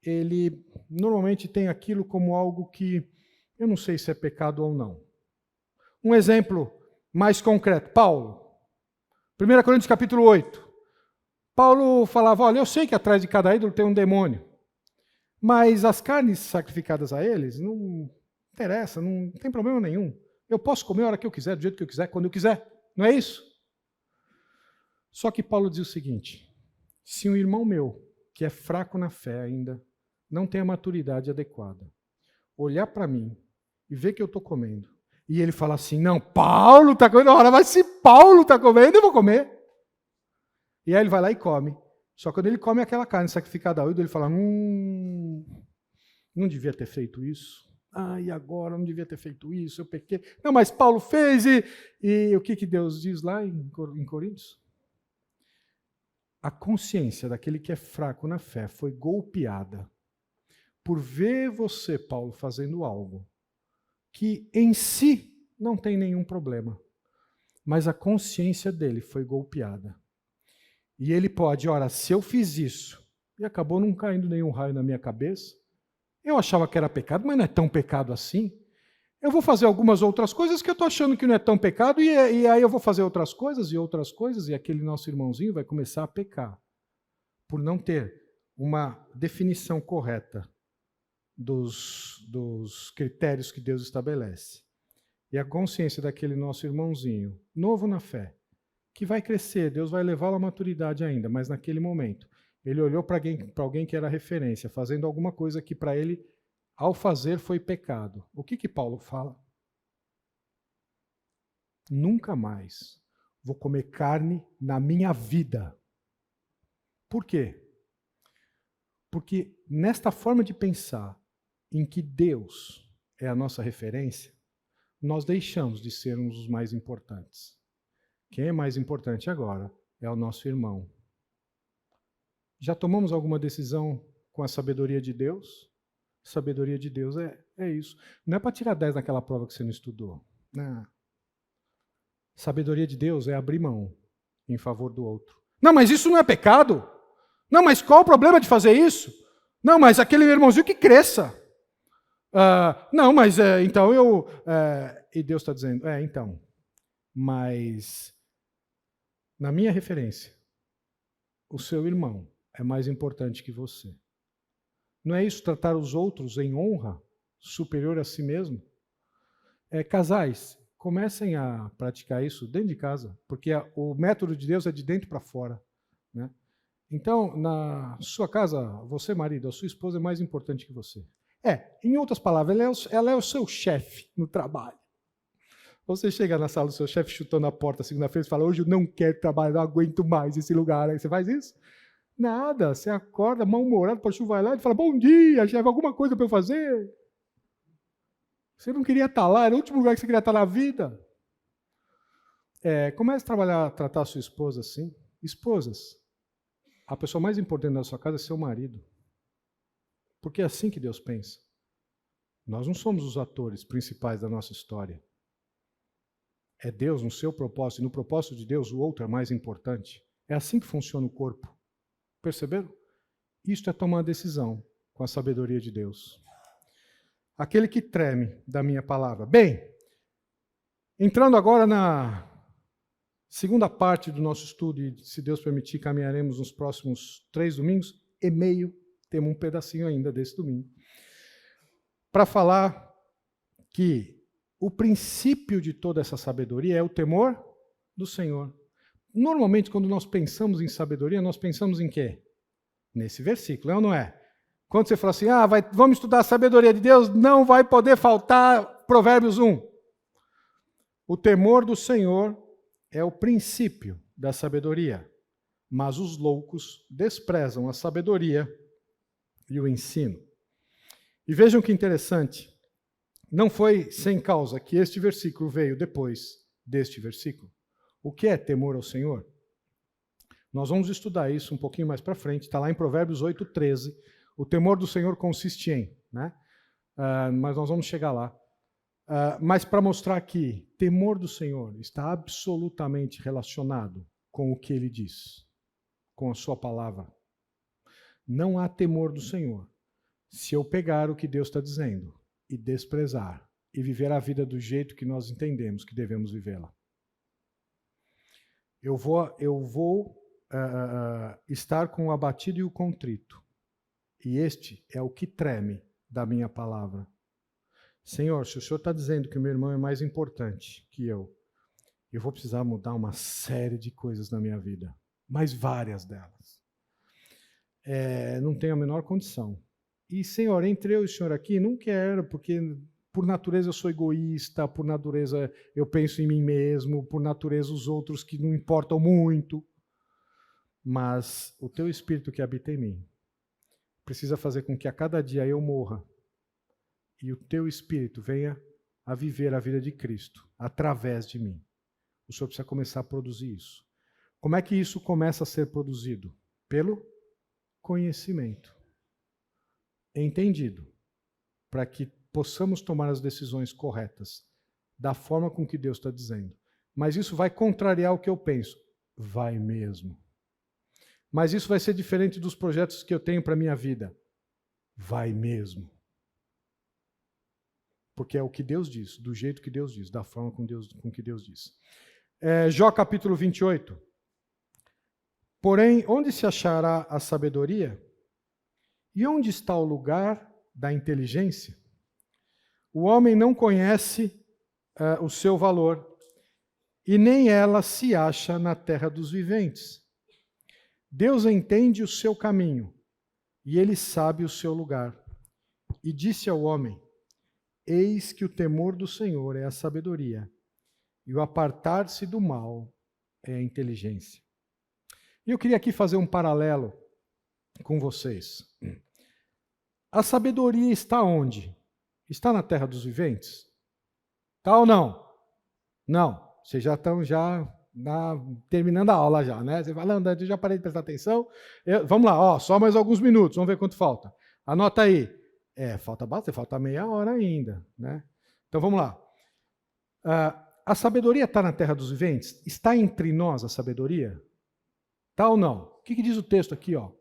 ele normalmente tem aquilo como algo que eu não sei se é pecado ou não. Um exemplo mais concreto, Paulo. 1 Coríntios capítulo 8. Paulo falava, olha, eu sei que atrás de cada ídolo tem um demônio, mas as carnes sacrificadas a eles não interessa, não tem problema nenhum. Eu posso comer a hora que eu quiser, do jeito que eu quiser, quando eu quiser. Não é isso? Só que Paulo diz o seguinte, se um irmão meu, que é fraco na fé ainda, não tem a maturidade adequada, olhar para mim e ver que eu estou comendo, e ele fala assim, não, Paulo está comendo, ora, mas se Paulo está comendo, eu vou comer. E aí ele vai lá e come. Só que quando ele come aquela carne sacrificada ao ídolo, ele fala, não devia ter feito isso. E agora não devia ter feito isso, eu pequei. Não, mas Paulo fez e o que Deus diz lá em Coríntios? A consciência daquele que é fraco na fé foi golpeada por ver você, Paulo, fazendo algo que em si não tem nenhum problema. Mas a consciência dele foi golpeada. E ele pode, ora, se eu fiz isso, e acabou não caindo nenhum raio na minha cabeça, eu achava que era pecado, mas não é tão pecado assim. Eu vou fazer algumas outras coisas que eu estou achando que não é tão pecado, e aí eu vou fazer outras coisas, e aquele nosso irmãozinho vai começar a pecar, por não ter uma definição correta dos critérios que Deus estabelece. E a consciência daquele nosso irmãozinho, novo na fé, que vai crescer, Deus vai levá-lo à maturidade ainda, mas naquele momento, ele olhou para alguém que era referência, fazendo alguma coisa que para ele, ao fazer, foi pecado. O que Paulo fala? Nunca mais vou comer carne na minha vida. Por quê? Porque nesta forma de pensar, em que Deus é a nossa referência, nós deixamos de sermos os mais importantes. Quem é mais importante agora é o nosso irmão. Já tomamos alguma decisão com a sabedoria de Deus? Sabedoria de Deus é isso. Não é para tirar 10 naquela prova que você não estudou. Não. Sabedoria de Deus é abrir mão em favor do outro. Não, mas isso não é pecado. Não, mas qual o problema de fazer isso? Não, mas aquele irmãozinho que cresça. Não, mas então eu... e Deus está dizendo, então, mas na minha referência, o seu irmão é mais importante que você. Não é isso tratar os outros em honra, superior a si mesmo? Casais, comecem a praticar isso dentro de casa, porque o método de Deus é de dentro para fora, né? Então, na sua casa, você, marido, a sua esposa é mais importante que você. Em outras palavras, ela é o seu chefe no trabalho. Você chega na sala do seu chefe chutando a porta segunda-feira e fala, hoje eu não quero trabalhar, não aguento mais esse lugar. Aí você faz isso? Nada, você acorda mal-humorado, o pastor vai lá e fala, bom dia, chefe, alguma coisa para eu fazer? Você não queria estar lá, era o último lugar que você queria estar na vida. Comece a tratar a sua esposa assim. Esposas, a pessoa mais importante da sua casa é seu marido. Porque é assim que Deus pensa. Nós não somos os atores principais da nossa história. É Deus no seu propósito, e no propósito de Deus o outro é mais importante. É assim que funciona o corpo. Perceberam? Isto é tomar decisão com a sabedoria de Deus. Aquele que treme da minha palavra. Bem, entrando agora na segunda parte do nosso estudo, e se Deus permitir, caminharemos nos próximos 3 domingos e meio, temos um pedacinho ainda desse domingo, para falar que o princípio de toda essa sabedoria é o temor do Senhor. Normalmente, quando nós pensamos em sabedoria, nós pensamos em quê? Nesse versículo, é ou não é? Quando você fala assim, vamos estudar a sabedoria de Deus, não vai poder faltar Provérbios 1. O temor do Senhor é o princípio da sabedoria, mas os loucos desprezam a sabedoria e o ensino. E vejam que interessante, não foi sem causa que este versículo veio depois deste versículo. O que é temor ao Senhor? Nós vamos estudar isso um pouquinho mais para frente, está lá em Provérbios 8:13. O temor do Senhor consiste em, né? Mas nós vamos chegar lá. Mas para mostrar que temor do Senhor está absolutamente relacionado com o que Ele diz, com a sua palavra. Não há temor do Senhor se eu pegar o que Deus está dizendo e desprezar e viver a vida do jeito que nós entendemos que devemos vivê-la. Eu vou estar com o abatido e o contrito. E este é o que treme da minha palavra. Senhor, se o Senhor está dizendo que o meu irmão é mais importante que eu vou precisar mudar uma série de coisas na minha vida, mas várias delas. Não tenho a menor condição. E, Senhor, entre eu e o Senhor aqui, não quero, porque por natureza eu sou egoísta, por natureza eu penso em mim mesmo, por natureza os outros que não importam muito. Mas o teu Espírito que habita em mim precisa fazer com que a cada dia eu morra e o teu Espírito venha a viver a vida de Cristo através de mim. O Senhor precisa começar a produzir isso. Como é que isso começa a ser produzido? Pelo conhecimento. Entendido. Para que possamos tomar as decisões corretas da forma com que Deus está dizendo. Mas isso vai contrariar o que eu penso. Vai mesmo. Mas isso vai ser diferente dos projetos que eu tenho para a minha vida. Vai mesmo. Porque é o que Deus diz, do jeito que Deus diz, da forma com que Deus diz. Jó capítulo 28. Porém, onde se achará a sabedoria? E onde está o lugar da inteligência? O homem não conhece o seu valor, e nem ela se acha na terra dos viventes. Deus entende o seu caminho, e ele sabe o seu lugar. E disse ao homem: eis que o temor do Senhor é a sabedoria, e o apartar-se do mal é a inteligência. E eu queria aqui fazer um paralelo com vocês. A sabedoria está onde? Está na terra dos viventes? Está ou não? Não. Vocês já estão terminando a aula já, né? Você fala, não, eu já parei de prestar atenção. Vamos lá, só mais alguns minutos, vamos ver quanto falta. Anota aí. Falta bastante, falta meia hora ainda, né? Então vamos lá. A sabedoria está na terra dos viventes? Está entre nós a sabedoria? Está ou não? O que diz o texto aqui, ó?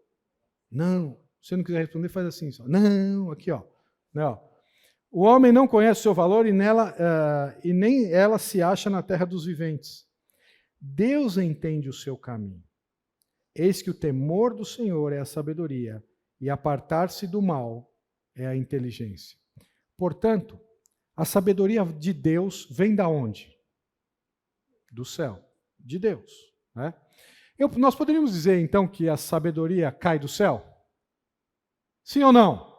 Não. Se você não quiser responder, faz assim. Só. Não, aqui, ó. Não. O homem não conhece o seu valor e nem ela se acha na terra dos viventes. Deus entende o seu caminho. Eis que o temor do Senhor é a sabedoria, e apartar-se do mal é a inteligência. Portanto, a sabedoria de Deus vem da onde? Do céu. De Deus. Né? Nós poderíamos dizer, então, que a sabedoria cai do céu? Sim ou não?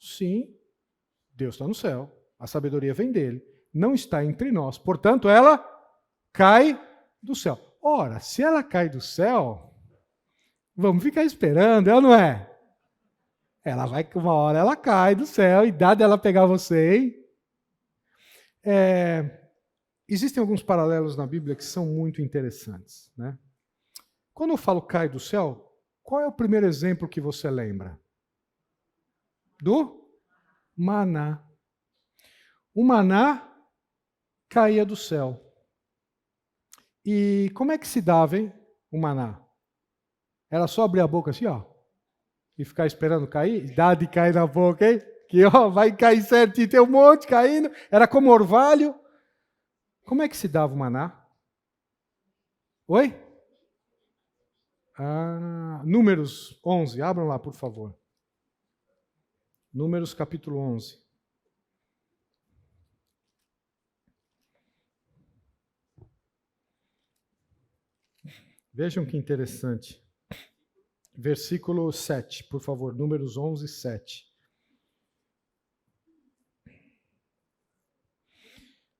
Sim. Deus está no céu. A sabedoria vem dele. Não está entre nós. Portanto, ela cai do céu. Ora, se ela cai do céu, Vamos ficar esperando, é ou não é? Ela vai, uma hora ela cai do céu, e dá dela pegar você, hein? Existem alguns paralelos na Bíblia que são muito interessantes, né? Quando eu falo cai do céu, qual é o primeiro exemplo que você lembra? Do maná. O maná caía do céu. E como é que se dava, hein, o maná? Era só abrir a boca assim, ó, e ficar esperando cair? Dá de cair na boca, hein? Que ó, vai cair certinho, tem um monte caindo. Era como orvalho. Como é que se dava o maná? Oi? Números 11, abram lá, por favor. Números capítulo 11. Vejam que interessante. Versículo 7, por favor, Números 11, 7.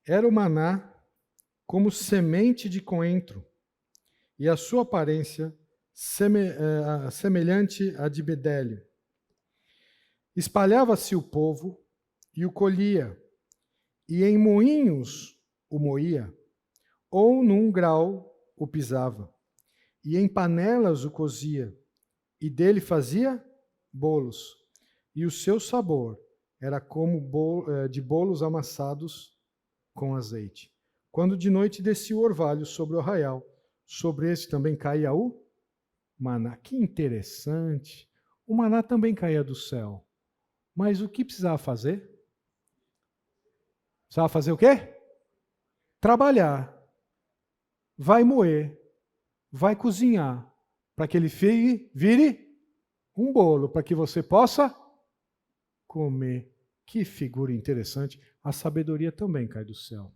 Era o maná como semente de coentro, e a sua aparência semelhante à de bedélio. Espalhava-se o povo e o colhia, e em moinhos o moía, ou num grau o pisava, e em panelas o cozia, e dele fazia bolos, e o seu sabor era como de bolos amassados com azeite. Quando de noite descia o orvalho sobre o arraial, sobre esse também caía o maná. Que interessante! O maná também caía do céu. Mas o que precisava fazer? Precisava fazer o quê? Trabalhar. Vai moer. Vai cozinhar. Para que ele vire um bolo. Para que você possa comer. Que figura interessante. A sabedoria também cai do céu.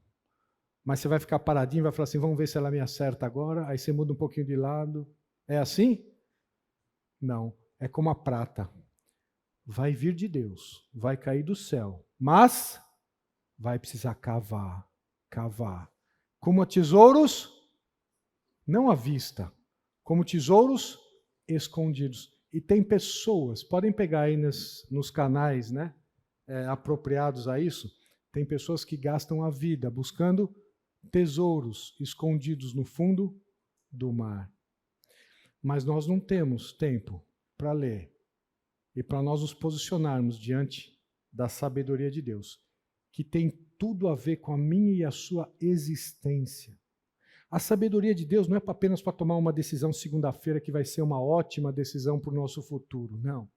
Mas você vai ficar paradinho e vai falar assim, vamos ver se ela me acerta agora. Aí você muda um pouquinho de lado. É assim? Não. É como a prata. Vai vir de Deus. Vai cair do céu. Mas vai precisar cavar. Cavar. Como tesouros não à vista. Como tesouros escondidos. E tem pessoas, podem pegar aí nos canais, né, apropriados a isso, tem pessoas que gastam a vida buscando tesouros escondidos no fundo do mar. Mas nós não temos tempo para ler e para nós nos posicionarmos diante da sabedoria de Deus, que tem tudo a ver com a minha e a sua existência. A sabedoria de Deus não é apenas para tomar uma decisão segunda-feira que vai ser uma ótima decisão para o nosso futuro, não.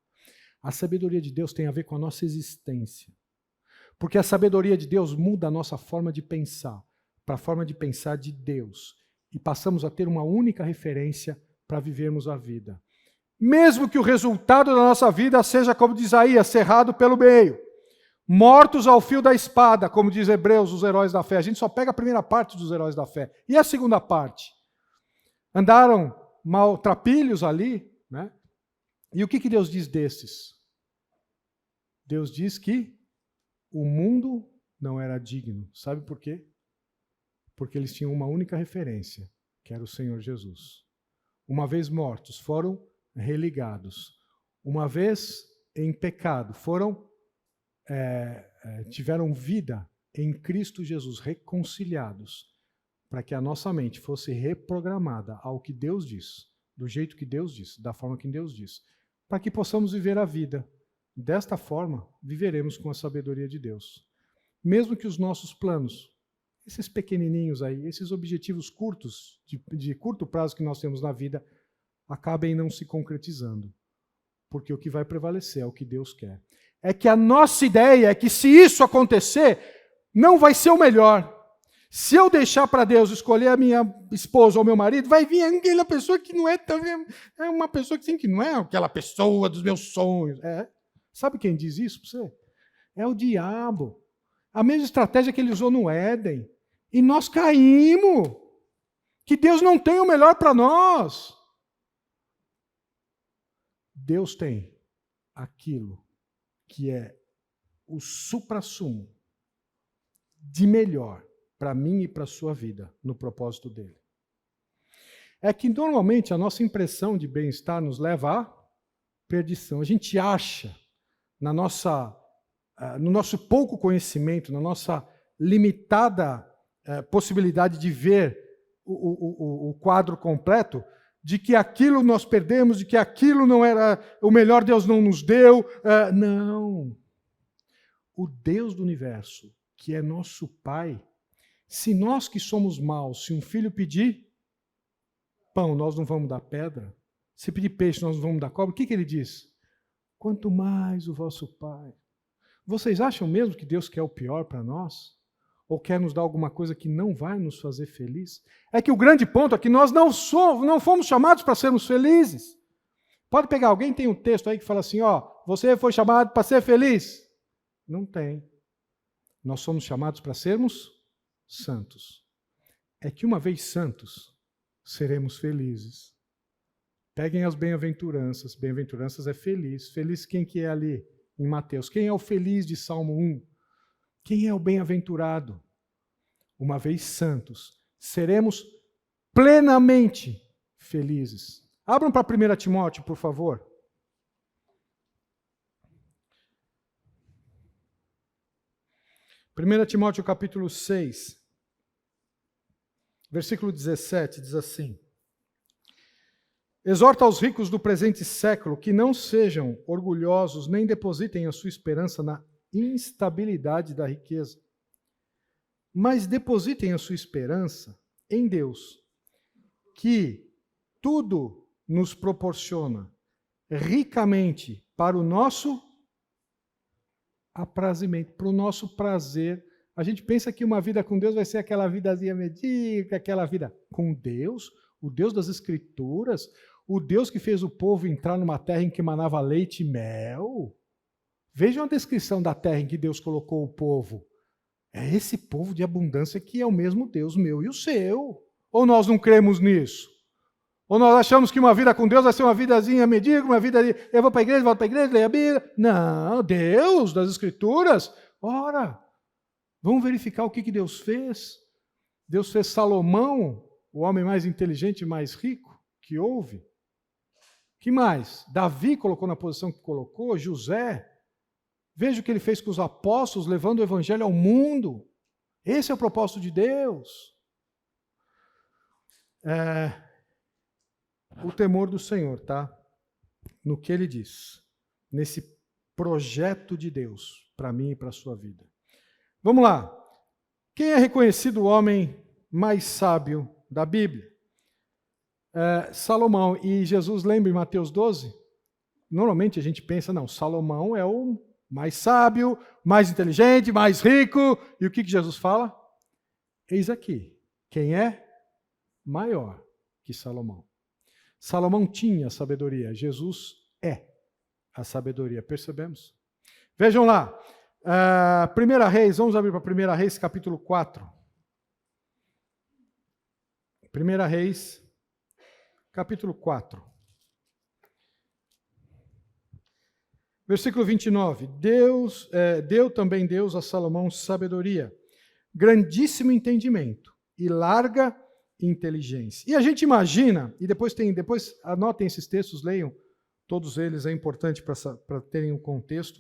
A sabedoria de Deus tem a ver com a nossa existência. Porque a sabedoria de Deus muda a nossa forma de pensar para a forma de pensar de Deus. E passamos a ter uma única referência para vivermos a vida. Mesmo que o resultado da nossa vida seja, como diz Isaías, cerrado pelo meio. Mortos ao fio da espada, como diz Hebreus, os heróis da fé. A gente só pega a primeira parte dos heróis da fé. E a segunda parte? Andaram maltrapilhos ali, né? E o que Deus diz desses? Deus diz que o mundo não era digno. Sabe por quê? Porque eles tinham uma única referência, que era o Senhor Jesus. Uma vez mortos, foram religados. Uma vez em pecado, tiveram vida em Cristo Jesus, reconciliados, para que a nossa mente fosse reprogramada ao que Deus diz, do jeito que Deus diz, da forma que Deus diz, para que possamos viver a vida. Desta forma, viveremos com a sabedoria de Deus. Mesmo que os nossos planos, esses pequenininhos aí, esses objetivos curtos, de curto prazo que nós temos na vida, acabem não se concretizando. Porque o que vai prevalecer é o que Deus quer. É que a nossa ideia é que se isso acontecer, não vai ser o melhor. Se eu deixar para Deus escolher a minha esposa ou meu marido, vai vir aquela pessoa que não é uma pessoa que não é aquela pessoa dos meus sonhos. Sabe quem diz isso para você? É o diabo. A mesma estratégia que ele usou no Éden. E nós caímos. Que Deus não tem o melhor para nós. Deus tem aquilo que é o suprassumo de melhor para mim e para a sua vida, no propósito dele. é que normalmente a nossa impressão de bem-estar nos leva à perdição. A gente acha, no nosso pouco conhecimento, na nossa limitada possibilidade de ver o quadro completo, de que aquilo nós perdemos, de que aquilo não era o melhor, Deus não nos deu. Não. O Deus do universo, que é nosso Pai, se nós que somos maus, se um filho pedir pão, nós não vamos dar pedra? Se pedir peixe, nós não vamos dar cobra? O que ele diz? Quanto mais o vosso Pai. Vocês acham mesmo que Deus quer o pior para nós? Ou quer nos dar alguma coisa que não vai nos fazer feliz? É que o grande ponto é que nós não fomos chamados para sermos felizes. Pode pegar, alguém tem um texto aí que fala assim, você foi chamado para ser feliz. Não tem. Nós somos chamados para sermos santos. É que uma vez santos, seremos felizes. Peguem as bem-aventuranças. Bem-aventuranças é feliz. Feliz quem que é ali em Mateus? Quem é o feliz de Salmo 1? Quem é o bem-aventurado? Uma vez santos, seremos plenamente felizes. Abram para 1 Timóteo, por favor. 1 Timóteo capítulo 6, versículo 17, diz assim: exorta aos ricos do presente século que não sejam orgulhosos, nem depositem a sua esperança na instabilidade da riqueza, mas depositem a sua esperança em Deus, que tudo nos proporciona ricamente para o nosso aprazimento, para o nosso prazer. A gente pensa que uma vida com Deus vai ser aquela vidazinha medíocre, aquela vida com Deus, o Deus das Escrituras, o Deus que fez o povo entrar numa terra em que manava leite e mel. Vejam a descrição da terra em que Deus colocou o povo. É esse povo de abundância que é o mesmo Deus, meu e o seu. Ou nós não cremos nisso? Ou nós achamos que uma vida com Deus vai ser uma vidazinha medíocre, uma vida de eu vou para a igreja, volto para a igreja, leio a Bíblia. Não, Deus das Escrituras. Ora, vamos verificar o que Deus fez. Deus fez Salomão, o homem mais inteligente e mais rico que houve. Que mais? Davi colocou na posição que colocou, José. Veja o que ele fez com os apóstolos, levando o evangelho ao mundo. Esse é o propósito de Deus. O temor do Senhor, tá? No que ele diz. Nesse projeto de Deus, para mim e para a sua vida. Vamos lá. Quem é reconhecido o homem mais sábio da Bíblia? Salomão. E Jesus lembra em Mateus 12? Normalmente a gente pensa, não, Salomão é o mais sábio, mais inteligente, mais rico. E o que Jesus fala? Eis aqui, quem é maior que Salomão. Salomão tinha sabedoria, Jesus é a sabedoria, percebemos? Vejam lá, 1 Reis, vamos abrir para 1 Reis, capítulo 4. 1 Reis, capítulo 4. Versículo 29. Deu também Deus a Salomão sabedoria, grandíssimo entendimento e larga inteligência. E a gente imagina, e depois anotem esses textos, leiam todos eles, é importante para terem um contexto,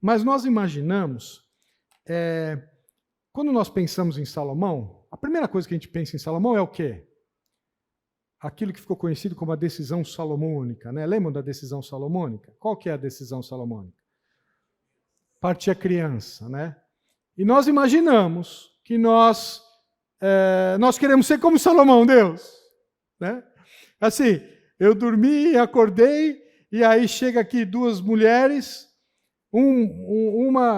mas nós imaginamos, quando nós pensamos em Salomão, a primeira coisa que a gente pensa em Salomão é o quê? Aquilo que ficou conhecido como a decisão salomônica, né? Lembram da decisão salomônica? Qual que é a decisão salomônica? Partir a criança, né? E nós imaginamos que nós queremos ser como Salomão, Deus, né? Assim, eu dormi, acordei, e aí chega aqui duas mulheres,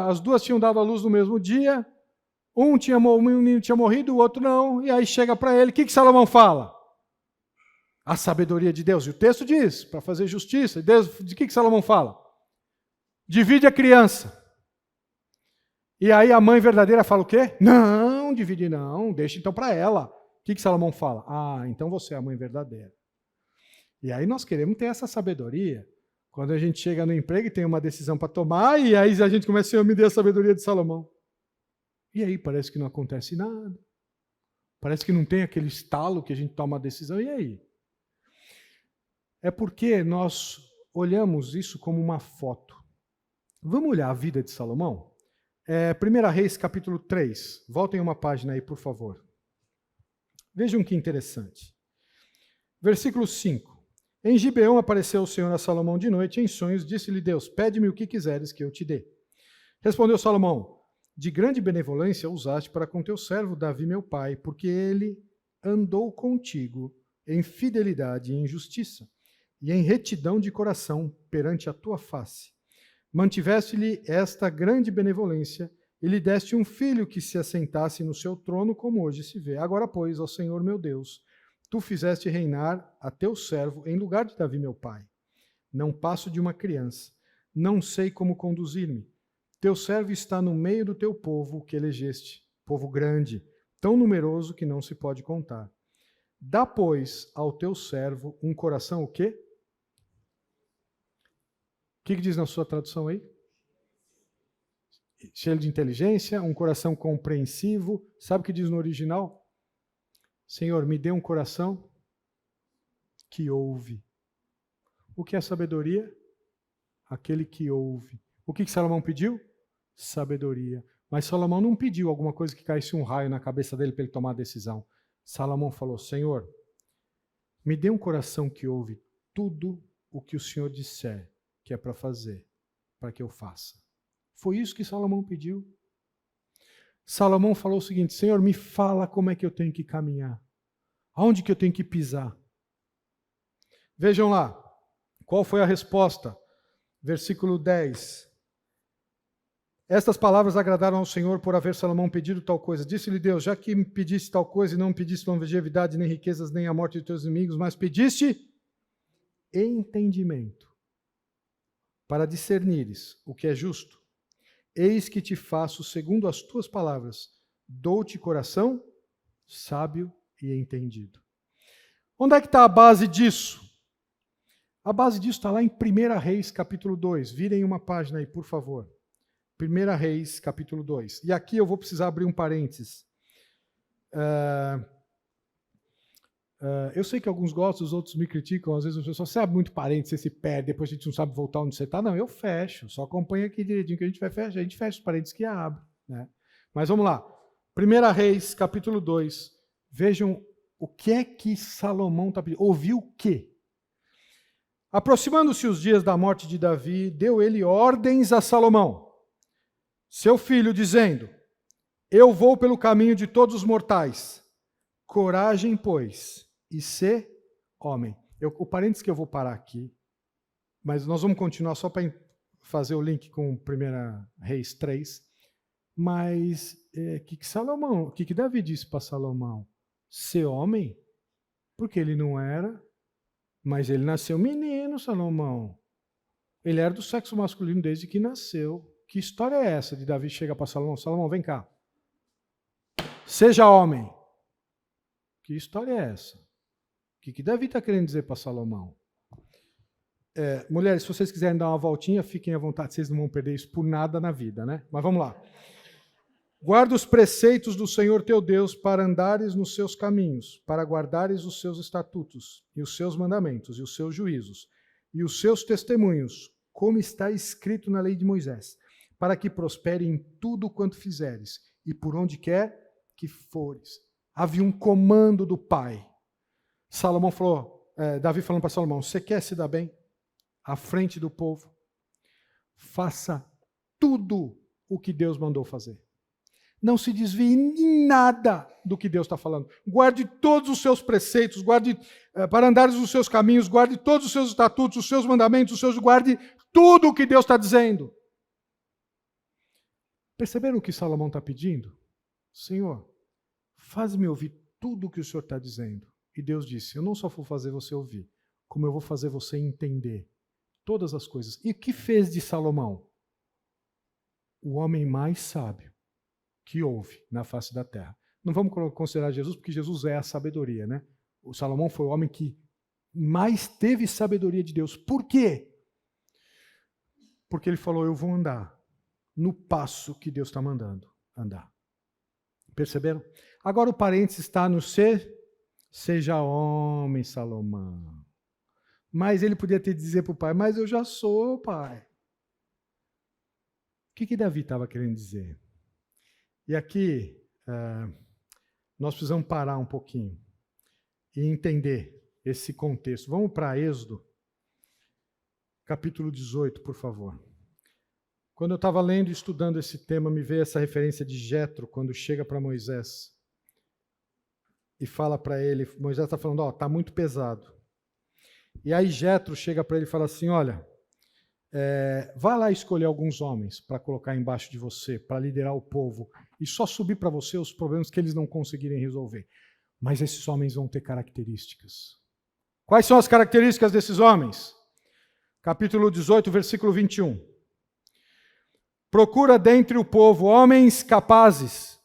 as duas tinham dado à luz no mesmo dia, um menino tinha morrido, o outro não, e aí chega para ele, o que Salomão fala? A sabedoria de Deus. E o texto diz, para fazer justiça, de que Salomão fala? Divide a criança. E aí a mãe verdadeira fala o quê? Não, divide não, deixa então para ela. O que Salomão fala? Então você é a mãe verdadeira. E aí nós queremos ter essa sabedoria. Quando a gente chega no emprego e tem uma decisão para tomar, e aí a gente começa a me dar a sabedoria de Salomão. E aí parece que não acontece nada. Parece que não tem aquele estalo que a gente toma a decisão. E aí? é porque nós olhamos isso como uma foto. Vamos olhar a vida de Salomão? 1 Reis, capítulo 3. Voltem uma página aí, por favor. Vejam que interessante. Versículo 5. Em Gibeão apareceu o Senhor a Salomão de noite em sonhos, disse-lhe Deus, pede-me o que quiseres que eu te dê. Respondeu Salomão, de grande benevolência usaste para com teu servo Davi meu pai, porque ele andou contigo em fidelidade e em justiça, e em retidão de coração perante a tua face. Mantiveste-lhe esta grande benevolência, e lhe deste um filho que se assentasse no seu trono, como hoje se vê. Agora, pois, ó Senhor meu Deus, tu fizeste reinar a teu servo em lugar de Davi meu pai. Não passo de uma criança, não sei como conduzir-me. Teu servo está no meio do teu povo que elegeste, povo grande, tão numeroso que não se pode contar. Dá, pois, ao teu servo um coração o quê? O que diz na sua tradução aí? Cheio de inteligência, um coração compreensivo. Sabe o que diz no original? Senhor, me dê um coração que ouve. O que é sabedoria? Aquele que ouve. O que Salomão pediu? Sabedoria. Mas Salomão não pediu alguma coisa que caísse um raio na cabeça dele para ele tomar a decisão. Salomão falou, Senhor, me dê um coração que ouve tudo o que o Senhor disser que é para fazer, para que eu faça. Foi isso que Salomão pediu. Salomão falou o seguinte, Senhor, me fala como é que eu tenho que caminhar. Aonde que eu tenho que pisar? Vejam lá, qual foi a resposta? Versículo 10. Estas palavras agradaram ao Senhor por haver Salomão pedido tal coisa. Disse-lhe Deus, já que me pediste tal coisa e não me pediste longevidade, nem riquezas, nem a morte de teus inimigos, mas pediste entendimento para discernires o que é justo. Eis que te faço segundo as tuas palavras. Dou-te coração sábio e entendido. Onde é que está a base disso? A base disso está lá em 1 Reis, capítulo 2. Virem uma página aí, por favor. 1 Reis, capítulo 2. E aqui eu vou precisar abrir um parênteses. Eu sei que alguns gostam, os outros me criticam. Às vezes as pessoas sabem muito parênteses, você se perde, depois a gente não sabe voltar onde você está. Não, eu fecho. Só acompanha aqui direitinho que a gente vai fechar. A gente fecha os parênteses que abre. Né? Mas vamos lá. 1 Reis, capítulo 2. Vejam o que é que Salomão está pedindo. Ouviu o quê? Aproximando-se os dias da morte de Davi, deu ele ordens a Salomão, seu filho, dizendo, eu vou pelo caminho de todos os mortais. Coragem, pois, e sê homem. O parênteses que eu vou parar aqui, mas nós vamos continuar só para fazer o link com 1 Reis 3. Mas o que Davi disse para Salomão? Ser homem? Porque ele não era, mas ele nasceu menino, Salomão. Ele era do sexo masculino desde que nasceu. Que história é essa de Davi chegar para Salomão? Salomão, vem cá. Seja homem. Que história é essa? O que Davi está querendo dizer para Salomão? Mulheres, se vocês quiserem dar uma voltinha, fiquem à vontade. Vocês não vão perder isso por nada na vida, né? Mas vamos lá. Guarda os preceitos do Senhor teu Deus para andares nos seus caminhos, para guardares os seus estatutos, e os seus mandamentos, e os seus juízos, e os seus testemunhos, como está escrito na lei de Moisés, para que prospere em tudo quanto fizeres, e por onde quer que fores. Havia um comando do Pai. Salomão falou, Davi falando para Salomão, você quer se dar bem à frente do povo? Faça tudo o que Deus mandou fazer. Não se desvie em nada do que Deus está falando. Guarde todos os seus preceitos, guarde para andares nos seus caminhos, guarde todos os seus estatutos, os seus mandamentos, guarde tudo o que Deus está dizendo. Perceberam o que Salomão está pedindo? Senhor, faz-me ouvir tudo o que o Senhor está dizendo. E Deus disse, eu não só vou fazer você ouvir, como eu vou fazer você entender todas as coisas. E o que fez de Salomão? O homem mais sábio que houve na face da terra. Não vamos considerar Jesus, porque Jesus é a sabedoria, né? O Salomão foi o homem que mais teve sabedoria de Deus. Por quê? Porque ele falou, eu vou andar no passo que Deus está mandando andar. Perceberam? Agora o parênteses está no ser, seja homem, Salomão. Mas ele podia ter dizer para o pai, mas eu já sou, pai. O que Davi estava querendo dizer? E aqui, nós precisamos parar um pouquinho e entender esse contexto. Vamos para Êxodo, capítulo 18, por favor. Quando eu estava lendo e estudando esse tema, me veio essa referência de Jetro, quando chega para Moisés e fala para ele, Moisés está falando, está muito pesado. E aí Jetro chega para ele e fala assim, olha, vá lá escolher alguns homens para colocar embaixo de você, para liderar o povo, e só subir para você os problemas que eles não conseguirem resolver. Mas esses homens vão ter características. Quais são as características desses homens? Capítulo 18, versículo 21. Procura dentre o povo homens capazes,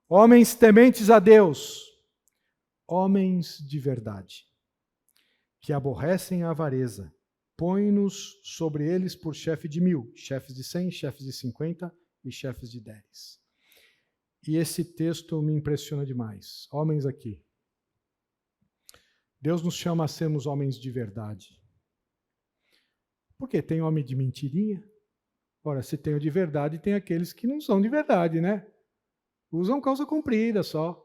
homens tementes a Deus, homens de verdade, que aborrecem a avareza. Põe-nos sobre eles por chefe de 1000, chefes de 100, chefes de 50 e chefes de 10. E esse texto me impressiona demais. Homens aqui. Deus nos chama a sermos homens de verdade. Por quê? Tem homem de mentirinha? Ora, se tem o de verdade, tem aqueles que não são de verdade, né? Usam calça comprida só.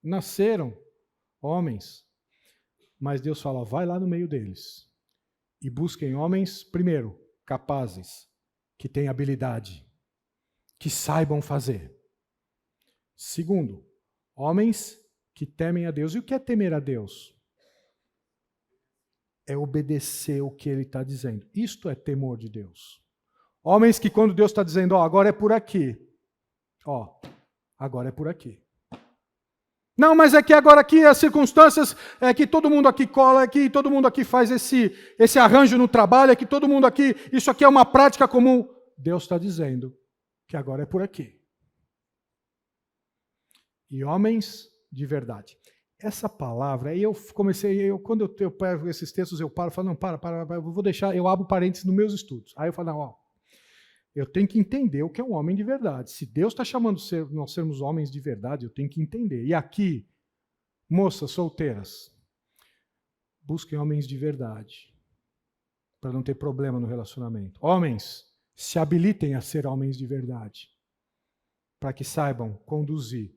Nasceram homens. Mas Deus fala, vai lá no meio deles. E busquem homens, primeiro, capazes, que têm habilidade, que saibam fazer. Segundo, homens que temem a Deus. E o que é temer a Deus? É obedecer o que Ele está dizendo. Isto é temor de Deus. Homens que quando Deus está dizendo, agora é por aqui. Agora é por aqui. Não, mas é que agora aqui as circunstâncias, é que todo mundo aqui cola, é que todo mundo aqui faz esse arranjo no trabalho, é que todo mundo aqui, isso aqui é uma prática comum. Deus está dizendo que agora é por aqui. E homens de verdade. Essa palavra, aí eu comecei, quando eu pego esses textos, eu paro e falo, não, para, eu vou deixar, eu abro parênteses nos meus estudos. Aí eu falo, não, eu tenho que entender o que é um homem de verdade. Se Deus está chamando nós sermos homens de verdade, eu tenho que entender. E aqui, moças solteiras, busquem homens de verdade, para não ter problema no relacionamento. Homens, se habilitem a ser homens de verdade, para que saibam conduzir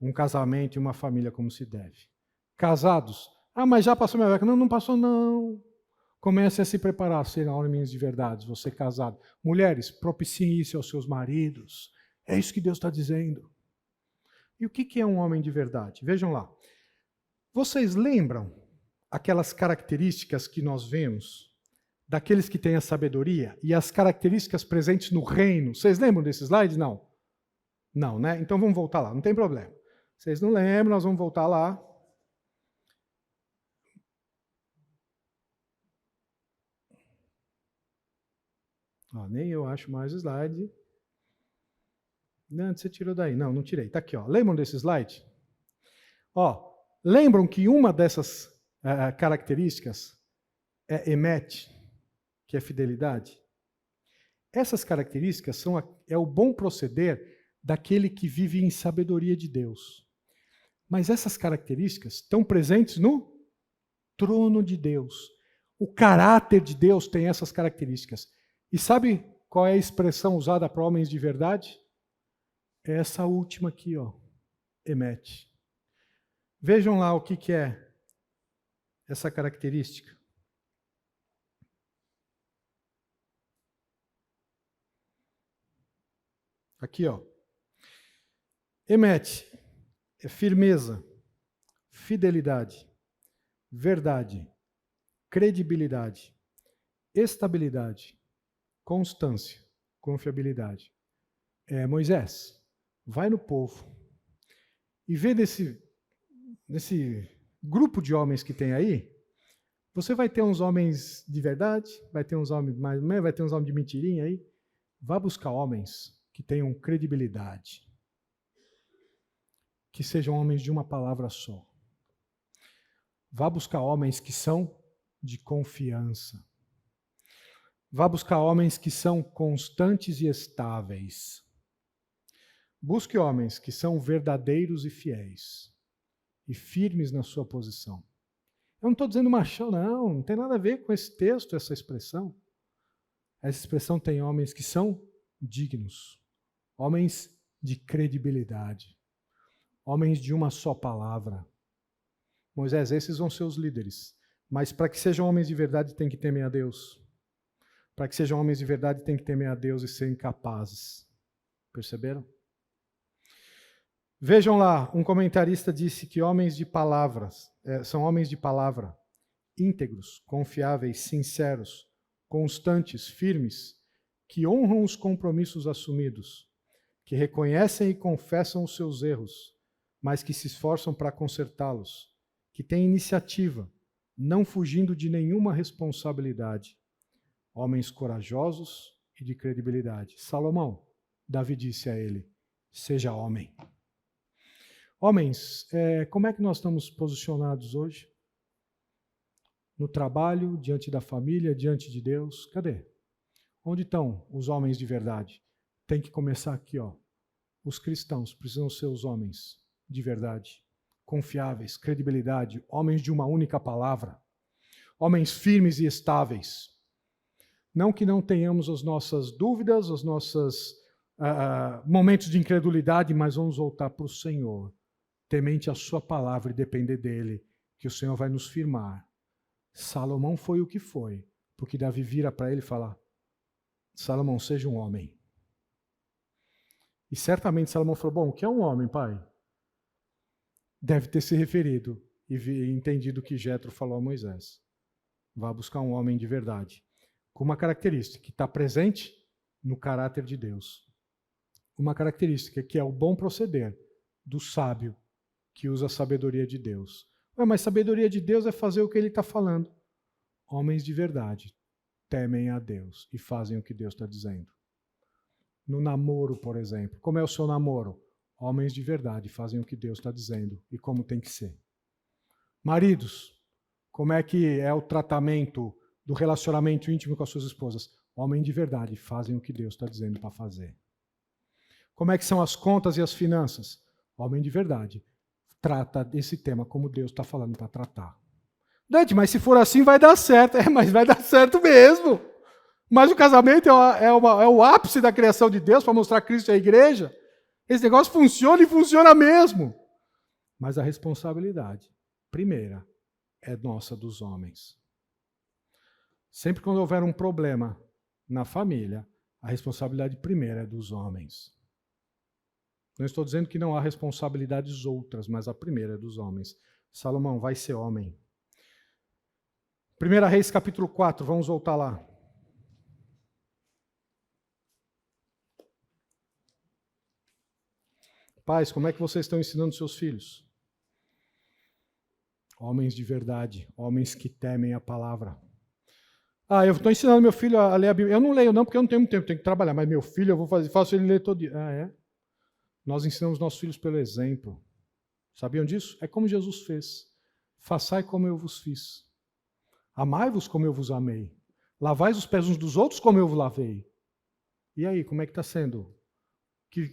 um casamento e uma família como se deve. Casados, mas já passou minha época. Não passou não. Comece a se preparar a ser homens de verdade, você casado. Mulheres, propiciem isso aos seus maridos. É isso que Deus está dizendo. E o que é um homem de verdade? Vejam lá. Vocês lembram aquelas características que nós vemos daqueles que têm a sabedoria e as características presentes no reino? Vocês lembram desses slides? Não. Não, né? Então vamos voltar lá, não tem problema. Vocês não lembram, nós vamos voltar lá. Nem eu acho mais o slide. Não, você tirou daí. Não tirei. Está aqui. Lembram desse slide? Lembram que uma dessas características é emet, que é fidelidade? Essas características é o bom proceder daquele que vive em sabedoria de Deus. Mas essas características estão presentes no trono de Deus. O caráter de Deus tem essas características. E sabe qual é a expressão usada para homens de verdade? É essa última aqui, emet. Vejam lá o que é essa característica. Aqui, emet é firmeza, fidelidade, verdade, credibilidade, estabilidade, constância, confiabilidade. Moisés, vai no povo e vê nesse grupo de homens que tem aí, você vai ter uns homens de verdade, vai ter uns homens vai ter uns homens de mentirinha aí. Vá buscar homens que tenham credibilidade, que sejam homens de uma palavra só. Vá buscar homens que são de confiança. Vá buscar homens que são constantes e estáveis. Busque homens que são verdadeiros e fiéis, e firmes na sua posição. Eu não estou dizendo machão, não tem nada a ver com esse texto, essa expressão. Essa expressão tem homens que são dignos, homens de credibilidade, homens de uma só palavra. Moisés, esses vão ser os líderes. Mas para que sejam homens de verdade, tem que temer a Deus. Para que sejam homens de verdade, tem que temer a Deus e serem capazes. Perceberam? Vejam lá, um comentarista disse que homens de palavras, são homens de palavra, íntegros, confiáveis, sinceros, constantes, firmes, que honram os compromissos assumidos, que reconhecem e confessam os seus erros, mas que se esforçam para consertá-los, que têm iniciativa, não fugindo de nenhuma responsabilidade. Homens corajosos e de credibilidade. Salomão, Davi disse a ele, seja homem. Homens, como é que nós estamos posicionados hoje? No trabalho, diante da família, diante de Deus? Cadê? Onde estão os homens de verdade? Tem que começar aqui, ó. Os cristãos precisam ser os homens de verdade, confiáveis, credibilidade, homens de uma única palavra, homens firmes e estáveis. Não que não tenhamos as nossas dúvidas, os nossos momentos de incredulidade, mas vamos voltar para o Senhor, temente a sua palavra e depender dele, que o Senhor vai nos firmar. Salomão foi o que foi, porque Davi vira para ele e fala, Salomão, seja um homem. E certamente Salomão falou, bom, o que é um homem, pai? Deve ter se referido e entendido o que Jetro falou a Moisés. Vá buscar um homem de verdade, com uma característica que está presente no caráter de Deus. Uma característica que é o bom proceder do sábio que usa a sabedoria de Deus. Mas sabedoria de Deus é fazer o que ele está falando. Homens de verdade temem a Deus e fazem o que Deus está dizendo. No namoro, por exemplo. Como é o seu namoro? Homens de verdade fazem o que Deus está dizendo e como tem que ser. Maridos, como é que é o tratamento do relacionamento íntimo com as suas esposas? Homens de verdade fazem o que Deus está dizendo para fazer. Como é que são as contas e as finanças? Homem de verdade trata desse tema como Deus está falando para tratar. Dante, mas se for assim vai dar certo. Mas vai dar certo mesmo. Mas o casamento é o ápice da criação de Deus para mostrar Cristo à igreja. Esse negócio funciona e funciona mesmo. Mas a responsabilidade, primeira, é nossa dos homens. Sempre quando houver um problema na família, a responsabilidade primeira é dos homens. Não estou dizendo que não há responsabilidades outras, mas a primeira é dos homens. Salomão, vai ser homem. 1 Reis capítulo 4, vamos voltar lá. Pais, como é que vocês estão ensinando seus filhos? Homens de verdade, homens que temem a palavra. Eu estou ensinando meu filho a ler a Bíblia. Eu não leio não, porque eu não tenho muito tempo, tenho que trabalhar. Mas meu filho, faço ele ler todo dia. É? Nós ensinamos nossos filhos pelo exemplo. Sabiam disso? É como Jesus fez. Façai como eu vos fiz. Amai-vos como eu vos amei. Lavai os pés uns dos outros como eu vos lavei. E aí, como é que está sendo?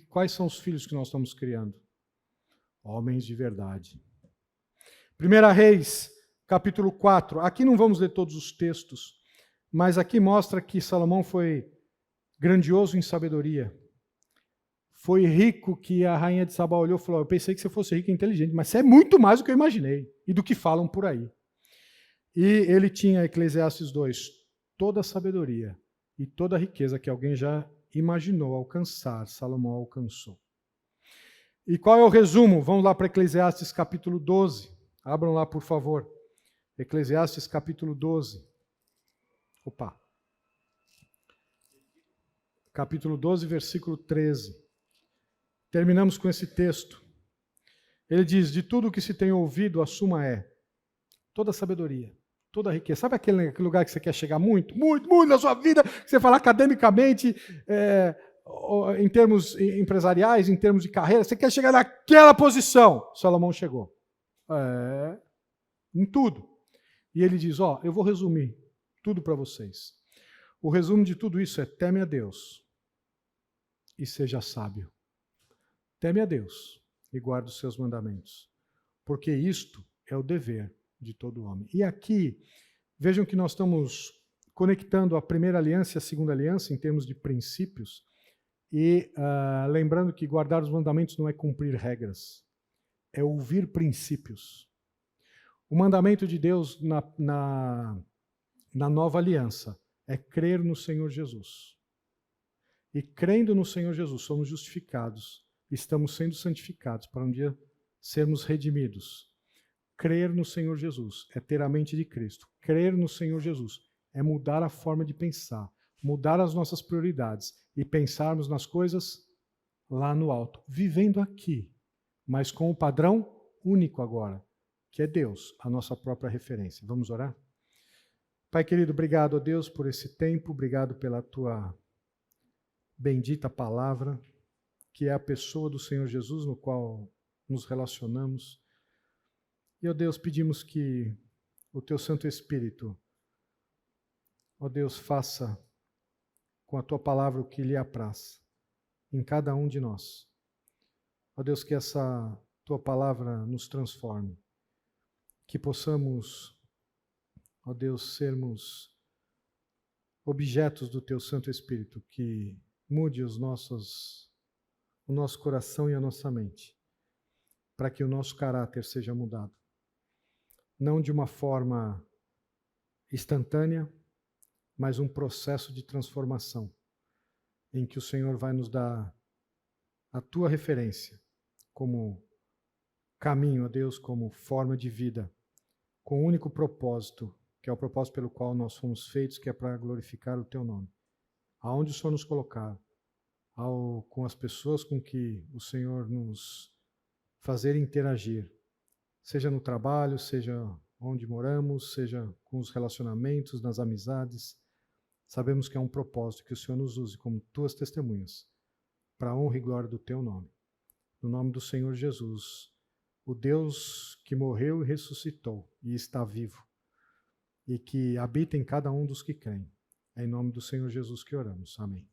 Quais são os filhos que nós estamos criando? Homens de verdade. 1 Reis, capítulo 4. Aqui não vamos ler todos os textos, mas aqui mostra que Salomão foi grandioso em sabedoria. Foi rico que a rainha de Sabá olhou e falou, eu pensei que você fosse rico e inteligente, mas você é muito mais do que eu imaginei e do que falam por aí. E ele tinha, Eclesiastes 2, toda a sabedoria e toda a riqueza que alguém já imaginou alcançar, Salomão alcançou. E qual é o resumo? Vamos lá para Eclesiastes capítulo 12. Abram lá, por favor. Eclesiastes capítulo 12. Capítulo 12, versículo 13. Terminamos com esse texto. Ele diz, de tudo o que se tem ouvido, a suma é toda a sabedoria, toda a riqueza. Sabe aquele lugar que você quer chegar muito na sua vida, que você fala academicamente, em termos empresariais, em termos de carreira, você quer chegar naquela posição. Salomão chegou. Em tudo. E ele diz, eu vou resumir tudo para vocês. O resumo de tudo isso é teme a Deus e seja sábio. Teme a Deus e guarde os seus mandamentos, porque isto é o dever de todo homem. E aqui, vejam que nós estamos conectando a primeira aliança e a segunda aliança em termos de princípios, e lembrando que guardar os mandamentos não é cumprir regras, é ouvir princípios. O mandamento de Deus na nova aliança é crer no Senhor Jesus. E crendo no Senhor Jesus, somos justificados, estamos sendo santificados para um dia sermos redimidos. Crer no Senhor Jesus é ter a mente de Cristo. Crer no Senhor Jesus é mudar a forma de pensar, mudar as nossas prioridades e pensarmos nas coisas lá no alto, vivendo aqui, mas com o padrão único agora, que é Deus, a nossa própria referência. Vamos orar? Pai querido, obrigado, ó Deus, por esse tempo, obrigado pela tua bendita palavra, que é a pessoa do Senhor Jesus, no qual nos relacionamos. E, ó Deus, pedimos que o teu Santo Espírito, ó Deus, faça com a tua palavra o que lhe apraz em cada um de nós. Ó Deus, que essa tua palavra nos transforme, que possamos, ó Deus, sermos objetos do teu Santo Espírito, que mude o nosso coração e a nossa mente, para que o nosso caráter seja mudado. Não de uma forma instantânea, mas um processo de transformação, em que o Senhor vai nos dar a tua referência como caminho, ó Deus, como forma de vida, com o único propósito, que é o propósito pelo qual nós fomos feitos, que é para glorificar o teu nome. Aonde o Senhor nos colocar, com as pessoas com que o Senhor nos fazer interagir, seja no trabalho, seja onde moramos, seja com os relacionamentos, nas amizades, sabemos que é um propósito que o Senhor nos use como tuas testemunhas, para a honra e glória do teu nome. No nome do Senhor Jesus, o Deus que morreu e ressuscitou e está vivo, e que habita em cada um dos que creem. É em nome do Senhor Jesus que oramos. Amém.